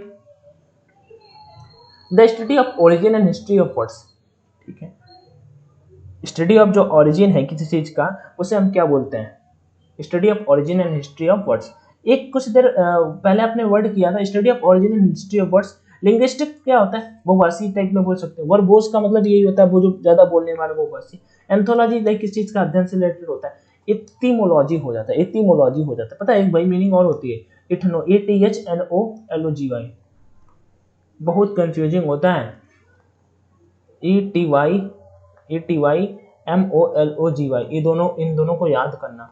the study of origin and history of words, ठीक है। स्टडी ऑफ जो ओरिजिन है किसी चीज का, उसे हम क्या बोलते हैं? Study of origin and history of words. एक कुछ देर पहले आपने वर्ड किया था, study of origin and history of words. Linguistic क्या होता है? बहुभाषी टाइप में बोल सकते हैं। वर्बोस का मतलब यही होता है, वो जो ज्यादा बोलने वाले बहुभाषी। एंथोलॉजी लाइक किस चीज का अध्ययन से रिलेटेड होता है। एटिमोलॉजी हो जाता है, एटिमोलॉजी हो जाता है। पता है एक भाई मीनिंग और होती है, इथनो, ATHNOLOGY, बहुत कंफ्यूजिंग होता है। ETYMOLOGY, ये दोनों, इन दोनों को याद करना,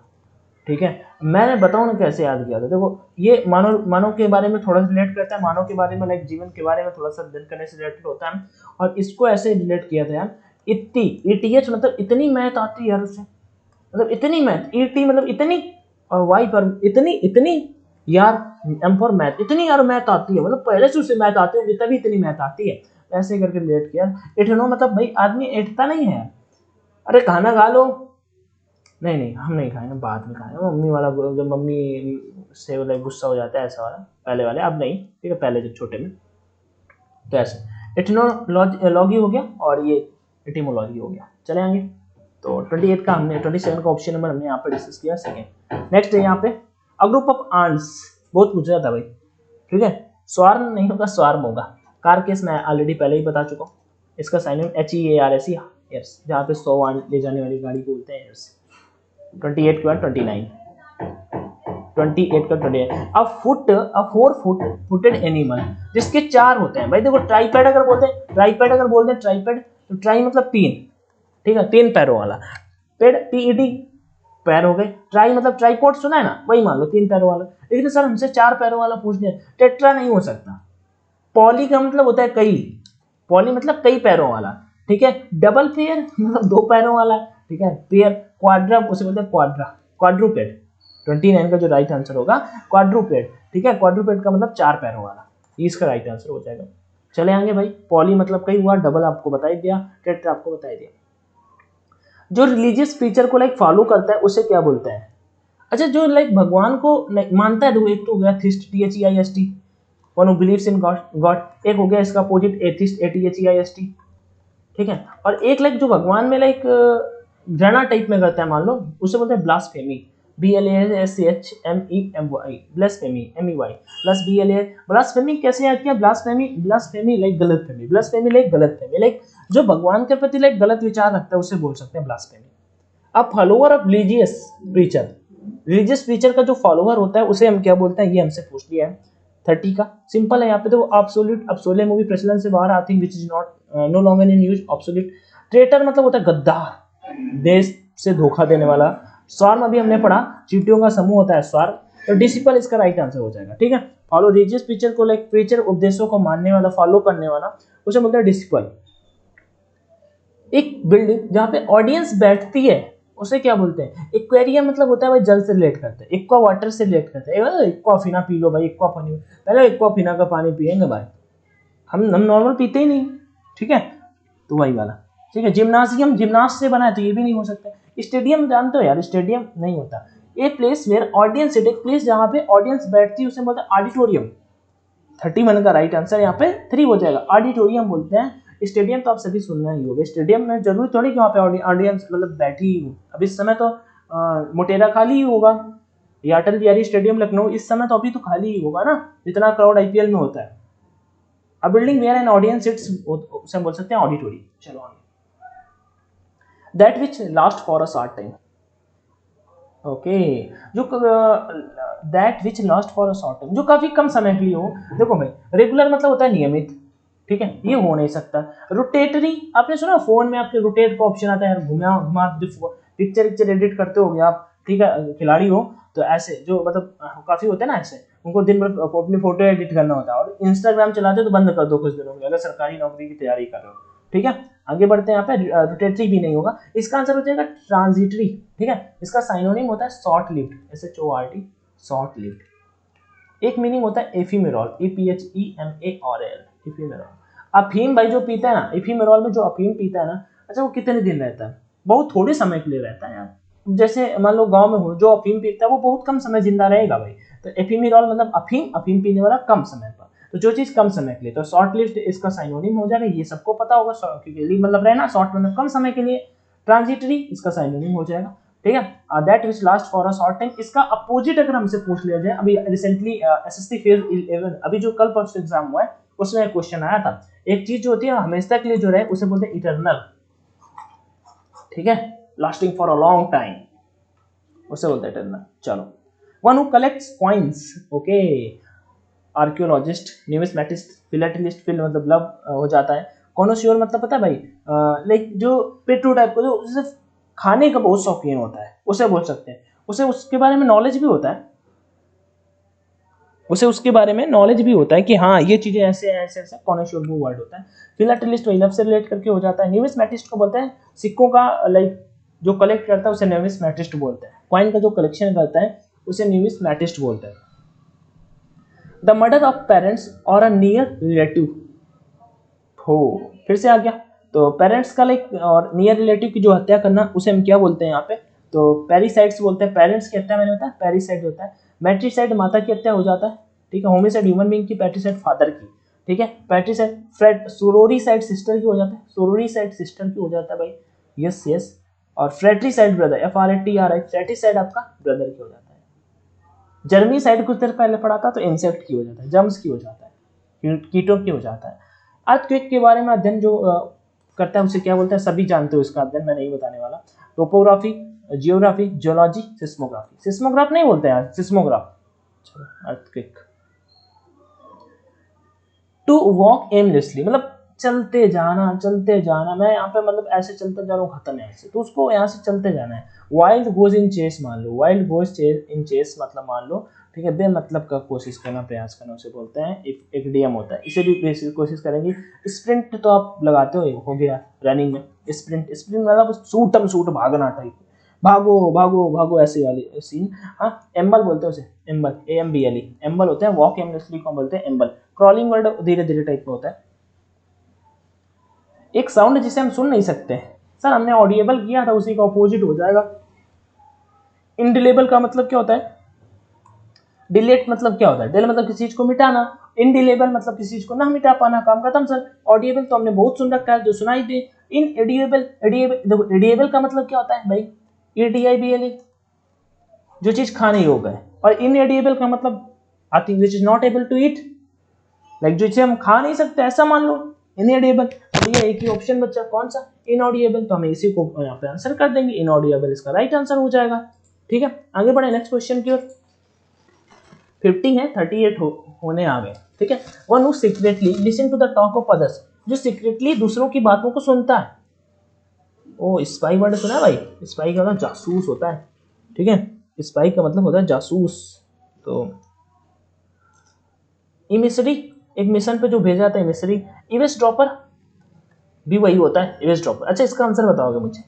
ठीक है। मैंने बताऊं ना कैसे याद किया था। देखो ये मानव के बारे में थोड़ा रिलेट करता है, मानव के बारे में लाइक जीवन के बारे में थोड़ा सा अध्ययन करने से रिलेटेड होता है। और इसको ऐसे रिलेट किया था यार, इतनी, ETH मतलब इतनी मैथ आती है यार उसे, मतलब इतनी मैथ, ET मतलब इतनी, और Y पर इतनी, इतनी यार, M फॉर मैथ, इतनी यार मैथ आती है, मतलब पहले से उसे मैथ आती होगी तभी इतनी मैथ आती है, ऐसे करके रिलेट किया। इठनो मतलब भाई आदमी एटता नहीं है, अरे खाना खा लो, नहीं नहीं हम नहीं खाएंगे, बाद में खाएंगे, मम्मी वाला, जब मम्मी से मतलब गुस्सा हो जाता है ऐसा वाला, पहले वाले, अब नहीं, ठीक है, पहले जब छोटे में, तो ऐसे एटिनोलॉजी हो गया और ये एटिमोलॉजी हो गया। चले आगे, तो 28 का हमने, 27 का ऑप्शन नंबर हमने यहाँ पे डिस्कस किया। सेकेंड नेक्स्ट है यहाँ पे, अ ग्रुप ऑफ आंट्स, बहुत पूछा जाता भाई, ठीक है। स्वार्म नहीं होगा, स्वार्म होगा। कार केस मैं ऑलरेडी पहले ही बता चुका हूँ, इसका साइन HEARS, यस, जहाँ पे 100 आंट ले जाने वाली गाड़ी को बोलते हैं यस। 28 के बाद 29, 28 का 28, अ 4 फुटेड एनिमल, जिसके 4 होते हैं। भाई देखो ट्राइपैड अगर बोलते हैं, ट्राइपैड अगर बोलते हैं, ट्राइपैड, तो ट्राई मतलब 3, ठीक है, 3 पैरों वाला, पेड PED पैर हो गए। ट्राई मतलब ट्राइपॉड सुना है ना, वही मान लो 3 पैरों वाला। लेकिन सर हमसे 4 पैरों वाला पूछ दिया, टेट्रा नहीं हो सकता। पॉली का मतलब होता है कई, पॉली मतलब कई पैरों वाला, ठीक है। डबल पेयर मतलब 2 पैरों वाला, ठीक है। पेयर, क्वाड्रा उसे बोलते हैं क्वाड्रा, क्वाड्रूपेड, 29 का जो राइट आंसर होगा क्वाड्रूपेड, ठीक है, क्वाड्रूपेड का मतलब 4 पैरों वाला, ये इसका राइट आंसर हो जाएगा। चले आगे भाई, पॉली मतलब कई हुआ, डबल आपको बता ही दिया, टेट्रा आपको बता ही दिया। जो रिलीजियस प्रीचर को लाइक फॉलो करता है उसे क्या बोलते हैं? अच्छा, जो लाइक भगवान को मानता है, देखो एक तो हो गया थिस्ट, THEIST, one who believes in God God. एक हो गया इसका अपोजिट एथिस्ट, ATHEIST, ठीक है। और एक लाइक जो भगवान में लाइक घृणा टाइप में करता है, मान लो, उसे बोलते हैं blasphemy, BLASCHMEMY, blasphemy, MEY plus BLA। Blasphemy कैसे याद किया? ब्लास्फेमी लाइक गलतफहमी, ब्लास्फेमी लाइक गलतफहमी, लाइक जो भगवान के प्रति लाइक गलत विचार रखता है उसे बोल सकते हैं ब्लास्फेमी। अब follower of religious preacher, religious preacher का जो फॉलोअर होता है उसे हम क्या बोलते हैं, ये हमसे पूछ लिया है 30 का। सिंपल है, यहाँ पे तो अब्सोल्यूट, अब्सोले मूवी प्रचलन से बाहर आती है, विच is not know longer in use. Absolute traitor मतलब होता है गद्दार, देश से धोखा देने वाला। स्वार्म अभी हमने पढ़ा, चींटियों का समूह होता है स्वार्म। तो डिसिपल इसका राइट आंसर हो जाएगा, ठीक है। फॉलो रिलीजियस प्रीचर को लाइक प्रीचर उपदेशों को मानने वाला, फॉलो करने वाला, उसे बोलते हैं डिसिपल। एक बिल्डिंग जहाँ पे ऑडियंस बैठती है उसे क्या बोलते हैं? एक्वेरियम मतलब होता है भाई जल से रिलेट करते हैं, एक्वा वाटर से रिलेट करते हैं। एक्वाफिना पी लो भाई, एक्वाफिना, पहले एक्वाफिना का पानी पिएंगे भाई, हम नॉर्मल पीते ही नहीं, ठीक है, तो वही वाला, ठीक है। जिम्नाजियम जिम्नास्ट से बना है तो ये भी नहीं हो सकता। स्टेडियम जानते हो यार, स्टेडियम नहीं होता। A place where audience sit, एक प्लेस जहाँ पे ऑडियंस बैठती है उसे बोलते हैं ऑडिटोरियम। 31 का राइट आंसर यहाँ पे 3 हो जाएगा, ऑडिटोरियम बोलते हैं। स्टेडियम तो आप सभी सुनना ही होगा, स्टेडियम में जरूरी थोड़ी कि वहाँ पे ऑडियंस मतलब बैठी ही हो। अब इस समय तो मोटेरा खाली ही होगा, या अटल बिहारी स्टेडियम लखनऊ इस समय तो अभी तो खाली ही होगा ना, जितना क्राउड IPL में होता है। A building where an audience sits, उसे बोल सकते हैं ऑडिटोरियम। चलो आगे, that which last for a short time, okay, जो that which last for a short time, जो काफी कम समय के लिए हो। देखो भाई, रेगुलर मतलब होता है नियमित, ठीक है, ये हो नहीं सकता। रोटेटरी, आपने सुना फोन में आपके रोटेट का ऑप्शन आता है, घुमा घुमा, पिक्चर एडिट करते हो आप, ठीक है, खिलाड़ी हो तो ऐसे जो मतलब काफी होते हैं ना ऐसे, उनको दिन भर अपनी फोटो एडिट करना होता है, और इंस्टाग्राम चलाते हो तो बंद कर दो कुछ दिनों के लिए, अगर सरकारी नौकरी की तैयारी कर रहे हो, ठीक है। आगे बढ़ते हैं, यहाँ पे रोटेटरी भी नहीं होगा, इसका आंसर हो जाएगा ट्रांजिटरी, ठीक है। इसका साइनोनिम होता है short lived, SHORT, short lived. एक मीनिंग होता है एफीमेरॉल, EPHEMARL, एफीमेरॉल। अफीम भाई जो पीता है ना, एफीमेरॉल में जो अफीम पीता है ना, अच्छा वो कितने दिन रहता है? बहुत थोड़े समय के लिए रहता है यार। जैसे मान लो गांव में हो, जो अफीम पीता है वो बहुत कम समय जिंदा रहेगा भाई, तो एफीमेरॉल मतलब अफीम, अफीम पीने वाला कम समय पर, तो जो चीज कम समय के लिए, तो शॉर्ट लिव्ड इसका साइनोनिम हो जाएगा, ये सबको पता होगा, क्योंकि लिव मतलब रहना, शॉर्ट मतलब कम समय के लिए, ट्रांजिटरी इसका साइनोनिम हो जाएगा, ठीक है। That which last for a short time, इसका अपोजिट अगर हमसे पूछ लिया जाए, अभी रिसेंटली SSC फेज 11 अभी जो कल परसों एग्जाम हुआ है उसमें एक क्वेश्चन आया था, एक चीज जो होती है हमेशा के लिए जो रहे उसे बोलते हैं इटर्नल, ठीक है, lasting for a long time, उसे बोलते हैं इटर्नल। चलो, one who collects coins, okay, archaeologist, numismatist, philatelist, phil मतलब लब हो जाता है। कॉनोसियर मतलब पता है भाई, लाइक जो पेट्रो टाइप को, जो सिर्फ खाने का बहुत शौकीन होता है उसे बोल सकते हैं, उसे उसके बारे में नॉलेज भी होता है, उसे उसके बारे में नॉलेज भी होता है कि हाँ ये चीजें ऐसे ऐसे ऐसे, कॉनोसियर वो वर्ड होता है। फिलाटेलिस्ट वही लब से रिलेट करके हो जाता है। न्यूमिस्मेटिस्ट को बोलते हैं सिक्कों का लाइक जो कलेक्ट करता है उसे न्यूमिस्मेटिस्ट बोलते हैं। कॉइन का जो कलेक्शन करता है उसे न्यूमिस्मेटिस्ट बोलते हैं। द मर्डर ऑफ पेरेंट्स और अ नियर रिलेटिव, हो फिर से आ गया, तो पेरेंट्स का लाइक और नियर रिलेटिव की जो हत्या करना उसे हम क्या बोलते हैं यहाँ पे? तो पेरिसाइड्स बोलते हैं। पेरेंट्स की हत्या मैंने बताया पेरिसाइड होता है। मैट्रिसाइड माता की हत्या हो जाता है, ठीक है। होमिसाइड ह्यूमन बीइंग की, पैट्रिसाइड फादर की, ठीक है। पैट्रिसाइड फ्रेड, सोरोरिसाइड सिस्टर की हो जाता है, सोरोरिसाइड सिस्टर की हो जाता है भाई, यस यस। और फ्रेट्रिसाइड ब्रदर, FRATRI, फ्रेट्रिसाइड आपका ब्रदर की हो जाता है। जर्मीसाइड कुछ देर पहले पढ़ा था, तो इंसेक्ट की हो जाता है, जर्म्स की हो जाता है, कीटों की हो जाता है। अर्थक्वेक के बारे में अध्ययन जो करता है उसे क्या बोलते हैं? सभी जानते हो इसका अध्ययन, मैं नहीं बताने वाला। Topography, geography, geology, seismography. Seismograph नहीं बोलते यार, सिस्मोग्राफ। चलो, अर्थक्वेक। टू वॉक एमलेसली मतलब चलते जाना, चलते जाना, मैं यहाँ पे मतलब ऐसे चलते जा रहा हूँ, खत्म है ऐसे, तो उसको यहाँ से चलते जाना है। वाइल्ड गोज इन चेस मान लो, वाइल्ड गोज इन चेस मतलब मान लो, ठीक है, बेमतलब का कोशिश करना, प्रयास करना, उसे बोलते हैं एक डीएम होता है। इसे भी कोशिश करेंगे। स्प्रिंट तो आप लगाते हो गया रनिंग में, स्प्रिंट, स्प्रिंट मतलब शूट भागना टाइप, भागो भागो भागो ऐसी वाली सीन। हाँ, एम्बल बोलते हैं उसे, एम्बल, AMBLE, एम्बल होते हैं। वॉक एमलेसली को बोलते हैं एम्बल। क्रॉलिंग वर्ड धीरे धीरे टाइप का होता है। एक साउंड जिसे हम सुन नहीं सकते सर, हमने ऑडिएबल किया था, उसी का अपोजिट हो जाएगा। इनडिलेबल का मतलब क्या होता है? डिलेट मतलब क्या होता है? डिल मतलब किसी चीज को मिटाना, इनडिलेबल मतलब किसी चीज को ना मिटा पाना, काम खत्म सर। ऑडिएबल तो हमने बहुत सुन रखा है, जो सुनाई दे। इन एडिएबल, एडिएबल देखो, एडिएबल का मतलब क्या होता है भाई? EDIBLE, जो चीज खाने योग्य है। और इनएडिएबल का मतलब I think which is not able to eat, like जो चीज हम खा नहीं सकते, ऐसा मान लो इनएडिएबल। तो ये एक ही ऑप्शन बचा, कौन सा? इनऑडिएबल। तो हम इसी को यहाँ पे आंसर कर देंगे, इनऑडिएबल इसका राइट आंसर हो जाएगा। ठीक है, आगे बढ़े नेक्स्ट क्वेश्चन की ओर। 50 है, 38 होने आ गए। ठीक है, one who secretly listen to the talk of others, जो सीक्रेटली दूसरों की बातों को सुनता है। ओ, स्पाई वर्ड सुना है भाई? स्पाई का मतलब जासूस होता है। ठीक है, स्पाई का मतलब होता है जासूस। तो इमिसरी, एक मिशन पे जो भेजा जाता है इमिसरी। इवेस ड्रॉपर भी वही होता है, इवेस ड्रॉपर। अच्छा, इसका आंसर बताओगे मुझे?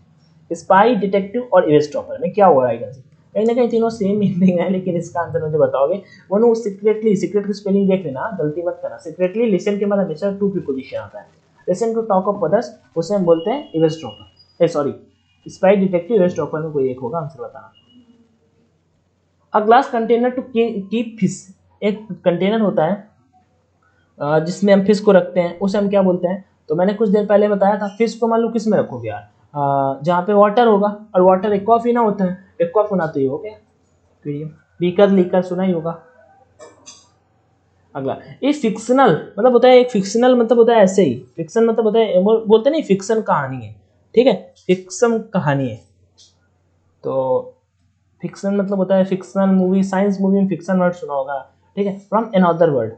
स्पाई, डिटेक्टिव और इवेस ड्रॉपर में क्या होगा राइट आंसर? कहीं ना कहीं तीनों सेम मीनिंग है, लेकिन इसका आंसर मुझे बताओगे। वन हु सीक्रेटली, सीक्रेट की स्पेलिंग देख लेना, गलती मत करना। सीक्रेटली लिसन के बाद हमेशा टू प्रीपोजिशन आता है। Listen to talk of others, उसे हम बोलते हैं eavesdropper. Sorry, spy, detective, eavesdropper में कोई एक होगा, आंसर बताना। A glass container to keep fish, एक कंटेनर होता है जिसमें हम फिश को रखते हैं, उसे हम क्या बोलते हैं? तो मैंने कुछ देर पहले बताया था, फिश को मान लो किस में रखोगे यार? जहाँ पे वाटर होगा, और वाटर एक्वा ही ना होता है, एक्वा होना तो ये हो गया। तो ये बीकर, लीकर सुना ही होगा। अगला, ये फिक्शनल मतलब होता है, एक फिक्शनल मतलब होता है ऐसे ही, फिक्शन मतलब होता है, बोलते नहीं फिक्शन कहानी है। ठीक है, फिक्शन कहानी है। तो फिक्शन मतलब होता है फिक्शनल मूवी, साइंस मूवी में फिक्शन वर्ड सुना होगा। ठीक है, from another word,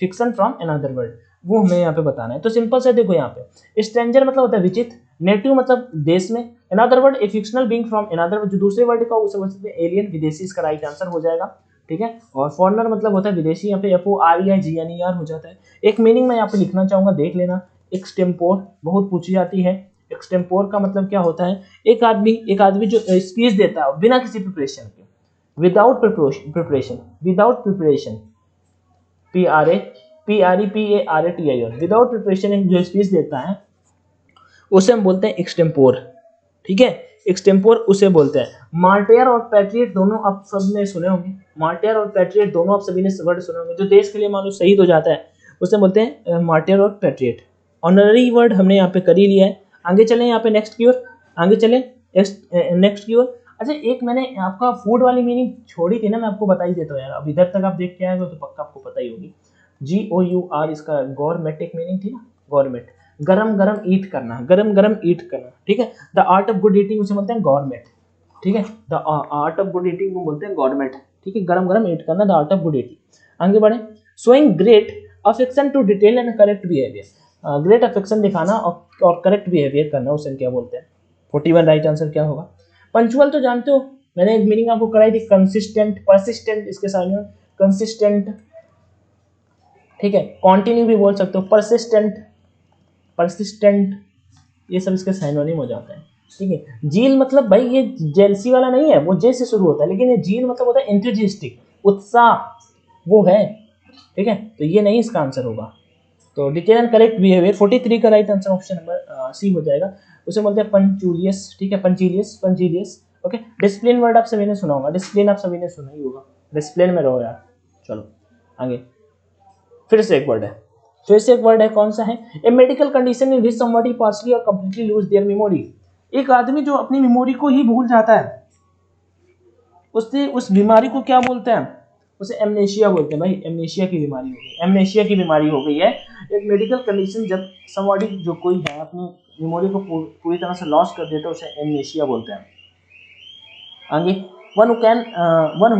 fiction from another word, वो हमें यहाँ पे बताना है। तो सिंपल से देखो, यहाँ पे स्ट्रेंजर मतलब होता है विचित्र, नेटिव मतलब देश में, another word a fictional being from another, जो दूसरे वर्ड का उसे बोलते हैं एलियन, विदेशी, इसका राइट आंसर हो जाएगा। ठीक है, और फॉरनर मतलब होता है विदेशी, यहाँ पे FOREIGNER हो जाता है। एक मीनिंग मैं यहाँ पे लिखना चाहूंगा, देख लेना। एक्सटेम्पोर बहुत पूछी जाती है। एक्सटेम्पोर का मतलब क्या होता है? एक आदमी जो स्पीच देता है बिना किसी प्रिपरेशन के, without preparation, without preparation, PREPARATION, without preparation जो स्पीच देता है उसे हम बोलते हैं एक्सटेम्पोर। ठीक है, एक्सटेम्पोर उसे बोलते हैं। मार्टियर और पैट्रियट दोनों आप सबने सुने होंगे, मार्टियर और पैट्रियट दोनों आप सभी ने वर्ड सुने होंगे, जो देश के लिए मानो शहीद हो जाता है उसे बोलते हैं मार्टियर और पैट्रियट। ऑनररी वर्ड हमने यहाँ पे कर ही लिया है। आगे चलें, यहाँ पे नेक्स्ट की ओर, आगे चलें नेक्स्ट की ओर। अच्छा, एक मैंने आपका फूड वाली मीनिंग छोड़ी थी ना, मैं आपको बता ही देता हूँ यार, अब इधर तक आप देख के आए हो तो पक्का आपको पता ही होगी। GOUR, इसका गवर्नमेंट एक मीनिंग थी ना, गवर्नमेंट, गरम गरम ईट करना, गरम गरम ईट करना। ठीक है, the art of good eating उसे बोलते हैं गवर्नमेंट। ठीक है, the art of good eating को बोलते हैं गवर्नमेंट। ठीक है, गरम गरम ईट करना, the art of good eating. आगे बढ़े, showing great affection to detail and correct behaviour, great affection दिखाना और करेक्ट बिहेवियर करना, उसे क्या बोलते हैं? 41 राइट आंसर क्या होगा? पंचुअल तो जानते हो, मैंने एक मीनिंग आपको कराई थी, कंसिस्टेंट, परसिस्टेंट, इसके साथ में कंसिस्टेंट। ठीक है, कॉन्टिन्यू भी बोल सकते हो, परसिस्टेंट, परसिस्टेंट, ये सब इसके साइनोनिम हो जाता है। ठीक है, जील मतलब भाई ये जेलसी वाला नहीं है, वो जे से शुरू होता है, लेकिन ये जील मतलब होता है एंथुजियास्टिक, उत्साह, वो है। ठीक है, तो ये नहीं इसका आंसर होगा। तो डिटेल एंड करेक्ट बिहेवियर 43 का right answer option number C हो जाएगा। उसे बोलते हैं पंचुलियस। ठीक है, पंचीलियस, पंचीलियस। ओके, डिसिप्लिन वर्ड आप सभी ने सुना होगा, डिसिप्लिन आप सभी ने सुना ही होगा, डिसिप्लिन में रहो यार। चलो आगे, फिर से एक वर्ड है, फिर से एक वर्ड है, कौन सा है? A medical condition in which somebody partially or completely lose their memory, एक आदमी जो अपनी मेमोरी को ही भूल जाता है, उससे उस बीमारी को क्या बोलते हैं? उसे एमनेशिया बोलते हैं भाई, एमनेशिया की बीमारी हो गई, एमनेशिया की बीमारी हो गई है। एक मेडिकल कंडीशन जब समबडी जो कोई है अपनी मेमोरी को पूरी तरह से लॉस कर देता है, उसे एमनेशिया बोलते हैं। आगे, one who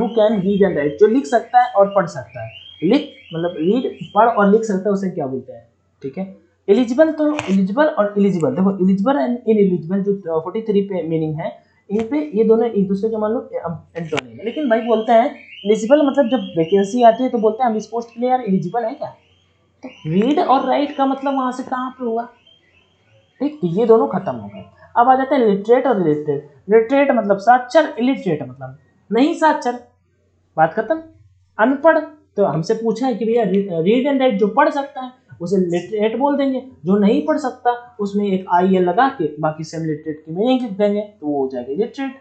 can read and right, जो लिख सकता है और पढ़ सकता है। लिख मतलब रीड, पढ़ और लिख सकता है, उसे क्या बोलते हैं? ठीक है, एलिजिबल, तो एलिजिबल और एलिजिबल, देखो एलिजिबल एंड इनएलिजिबल जो 43 पे मीनिंग है, इन पे ये दोनों एक दूसरे के मान लो एंटोनिम है। लेकिन भाई बोलते हैं एलिजिबल मतलब जब वैकेंसी आती है तो बोलते हैं हम इस पोस्ट के लिए यार एलिजिबल है क्या? तो रीड और राइट का मतलब वहां से कहाँ पे हुआ? ठीक, तो ये दोनों खत्म हो गए। अब आ जाते हैं लिटरेट और इलिटरेट। लिटरेट मतलब साक्षर, इलिटरेट मतलब नहीं साक्षर, बात खत्म। अनपढ़ तो हमसे पूछा है कि भैया रीड एंड राइट जो पढ़ सकता है उसे लिटरेट बोल देंगे, जो नहीं पढ़ सकता उसमें एक आई एल लगा के बाकी सेम लिटरेट की मीनिंग लिख देंगे तो वो हो जाएगा literate.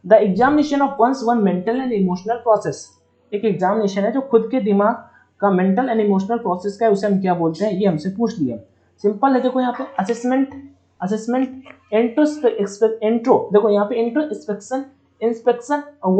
The examination of one's one mental and emotional process, एक एग्जामिनेशन है जो खुद के दिमाग का मेंटल एंड इमोशनल प्रोसेस का है, उसे हम क्या बोलते हैं, ये हमसे पूछ लिया। सिंपल है, देखो यहाँ पे असेसमेंट इंट्रो, देखो यहाँ पे इंस्पेक्शन और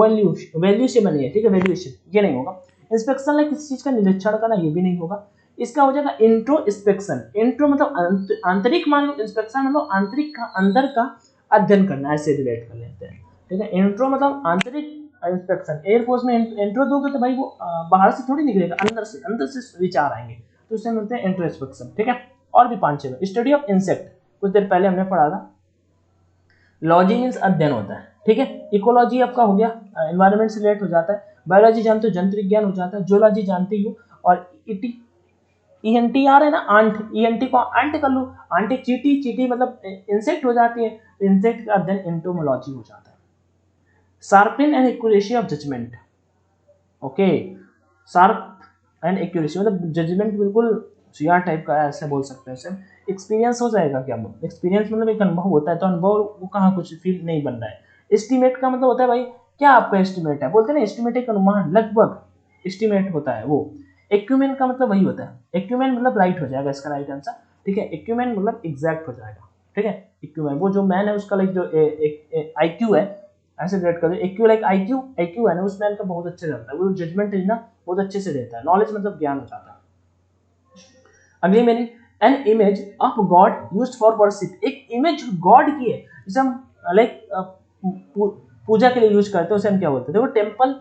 वैल्यू से बनी है, ठीक है, वैल्यूएशन ये नहीं होगा। इंस्पेक्शन लाइक किसी चीज का निरीक्षण करना, ये भी नहीं होगा। इसका हो जाएगा इंट्रोस्पेक्शन, इंट्रो मतलब आंतरिक मान लो, इंस्पेक्शन मतलब आंतरिक का, अंदर का अध्ययन करना, ऐसे रिलेट कर लेते हैं, ठीक है। इंट्रो मतलब आंतरिक, इंस्पेक्शन एयरफोर्स में इंट्रो दोगे तो भाई वो बाहर से थोड़ी निकलेगा, अंदर से विचार आएंगे, तो उसे मिलते हैं इंट्रोस्पेक्शन, ठीक है। और भी 5-6 स्टडी ऑफ इंसेक्ट, कुछ देर पहले हमने पढ़ा था। लॉजी मीन्स अध्ययन होता है, ठीक है। इकोलॉजी आपका हो गया, एनवायरनमेंट से रिलेट हो जाता है। बायोलॉजी जानते हो, जंतु विज्ञान हो जाता है। जियोलॉजी जानते हो, और ENTR है ना, आंट, ENT को आंट कर लो, आंटी चीटी मतलब इंसेक्ट हो जाती है, तो इंसेक्ट का अध्ययन एंटोमोलॉजी हो जाता है। Sharpen and accuracy of judgement, okay, sharp and accuracy मतलब जजमेंट बिल्कुल सीआर टाइप का है, ऐसे बोल सकते हैं। इसे एक्सपीरियंस हो जाएगा क्या, एक्सपीरियंस मतलब एक अनुभव होता है, तो अनुभव वो कहाँ कुछ फील नहीं बन रहा है। एस्टिमेट का मतलब होता है भाई क्या आपका एस्टिमेट है, बोलते हैं ना एस्टिमेट एक अनुमान, लगभग एस्टिमेट होता है वो। एक्यूमेन का मतलब वही होता है, एक्यूमेन मतलब राइट हो जाएगा इसका राइट आंसर, ठीक है। एक्यूमेन मतलब एग्जैक्ट हो जाएगा, ठीक है। एक्यूमेन वो जो मैन है उसका लाइक जो IQ है, ऐसे रेट कर दो, IQ लाइक IQ है ना, उस मैन का बहुत अच्छे रहता है, वो जजमेंट है ना बहुत अच्छे से देता है, नॉलेज मतलब ज्ञान हो जाता है। अगली meaning, an image of God used for worship, एक इमेज गॉड की है जिसे हम लाइक पूजा के लिए यूज करते हैं, उसे हम क्या बोलते हैं, देखो टेम्पल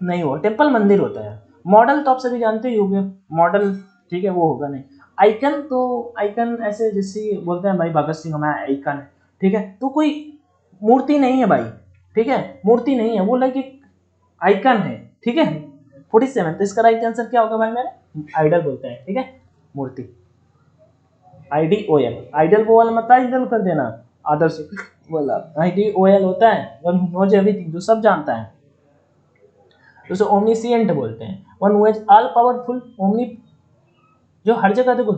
नहीं होगा, टेम्पल मंदिर होता है। मॉडल तो आप सभी जानते ही होंगे, मॉडल, ठीक है, वो होगा नहीं। आइकन तो आइकन ऐसे जैसे बोलते हैं भाई भगत सिंह हमारा आइकन है, ठीक है, तो कोई मूर्ति नहीं है भाई, ठीक है, मूर्ति नहीं है वो, लाइक एक आइकन है, ठीक है। 47, तो इसका राइट आंसर क्या होगा भाई मेरे, आइडल बोलते हैं, ठीक है, मूर्ति, IDOL, आइडल बोल मत आइडल कर देना, आदर्श बोला, IDOL होता है वन हु नोज एवरीथिंग, जो सब जानता है, तो उसे ओमनीसिएंट बोलते हैं। One who is all powerful, omni जो हर जगह देखो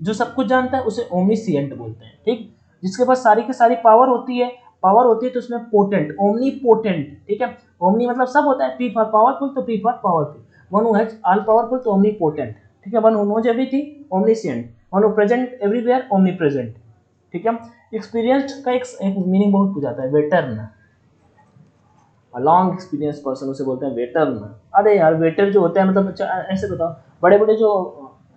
जो सब कुछ जानता है उसे ओमनीसिएंट बोलते हैं, ठीक। जिसके पास सारी की सारी पावर होती है तो उसमें पोटेंट, ओमनी पोटेंट, ठीक है। ओमनी मतलब सब होता है, पी फॉर पावरफुल तो P for powerful, one who has all powerful तो ओमनी पोटेंट, ठीक है। One who knows everything omniscient, one who present everywhere omnipresent, ठीक है। एक्सपीरियंस्ड का एक मीनिंग बहुत पूछ जाता है, वेटर्न, लॉन्ग एक्सपीरियंस पर्सन उसे बोलते हैं वेटर्न। अरे यार वेटर जो होते हैं मतलब अच्छा ऐसे बताओ, बड़े बड़े जो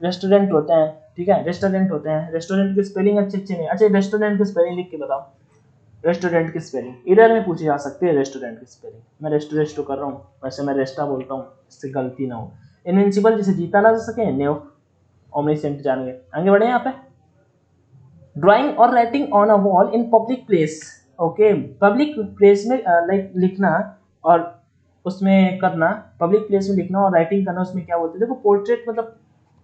रेस्टोरेंट होते हैं, ठीक है, रेस्टोरेंट की स्पेलिंग अच्छी नहीं, अच्छा रेस्टोरेंट की स्पेलिंग लिख के बताओ, रेस्टोरेंट की स्पेलिंग इधर में पूछी जा सकती है, रेस्टोरेंट की स्पेलिंग, मैं रेस्टो कर रहा हूँ, वैसे मैं रेस्टा बोलता हूँ, इससे गलती ना हो। इनविंसिबल जिसे जीता ना जा सके, नेव ओमनीसेंट जान गए। आगे बढ़े यहाँ पे, ड्राइंग और writing on a wall in public place, okay, public place में लाइक लिखना और उसमें करना, पब्लिक प्लेस में लिखना और राइटिंग करना, उसमें क्या बोलते हैं, देखो पोर्ट्रेट मतलब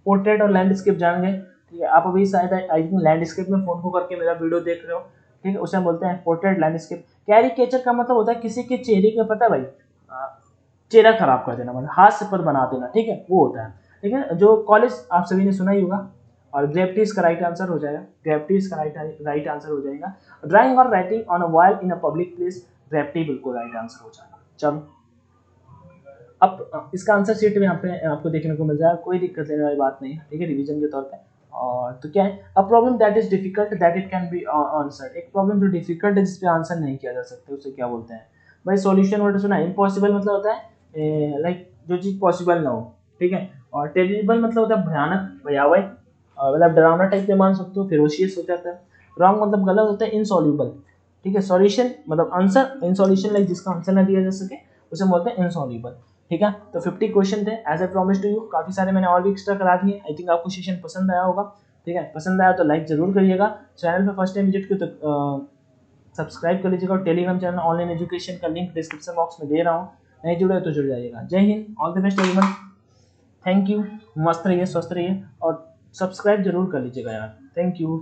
पोर्ट्रेट और लैंडस्केप जान गए, ठीक है। आप अभी शायद आई थिंक लैंडस्केप में फोन को करके मेरा वीडियो देख रहे हो, ठीक है, उसे हम बोलते हैं पोर्ट्रेट लैंडस्केप। कैरिकेचर का मतलब होता है किसी के चेहरे का, पता है भाई, चेहरा खराब कर देना, मतलब हाथ से पर बना देना, ठीक है, वो होता है, ठीक है। जो कॉलेज आप सभी ने सुना ही होगा, और ग्रेविटी इसका राइट आंसर हो जाएगा, ग्रेविटी इसका राइट आंसर हो जाएगा। ड्राइंग और writing on a wall in a public place, gravity बिल्कुल राइट आंसर हो जाएगा। चलो अब इसका आंसर शीट में यहाँ पे आपको देखने को मिल जाएगा, कोई दिक्कत लेने वाली बात नहीं है, ठीक है, रिवीजन के तौर पे। और तो क्या है, a problem that is difficult that it can be answered, एक प्रॉब्लम जो डिफिकल्ट है जिसपे आंसर नहीं किया जा सकता उसे क्या बोलते हैं भाई, सॉल्यूशन वर्ड सुना है। इम्पॉसिबल मतलब होता है लाइक जो चीज पॉसिबल ना हो, ठीक है। और टेरिबल मतलब होता है भयानक, भयावह, मतलब डरावना टाइप में मान सकते हो, फेरोशियस हो जाता है। रॉन्ग मतलब गलत होता है, इनसॉल्यूबल, ठीक है। सॉल्यूशन मतलब आंसर, इनसॉल्यूशन लाइक जिसका आंसर ना दिया जा सके उसे बोलते हैं इनसॉल्यूबल, ठीक है। तो 50 क्वेश्चन थे as I promise to you, काफी सारे मैंने और भी एक्स्ट्रा करा दिए। आई थिंक आपको सेशन पसंद आया होगा, ठीक है। पसंद आया तो लाइक जरूर करिएगा, चैनल पे फर्स्ट टाइम विजिट किया तो सब्सक्राइब कर लीजिएगा, और टेलीग्राम चैनल ऑनलाइन एजुकेशन का लिंक डिस्क्रिप्शन बॉक्स में दे रहा हूँ, नहीं जुड़े तो जुड़ जाइएगा। जय Hind, all the best everyone, thank you, मस्त रहिए, स्वस्थ रहिए, और सब्सक्राइब जरूर कर लीजिएगा यार, थैंक यू।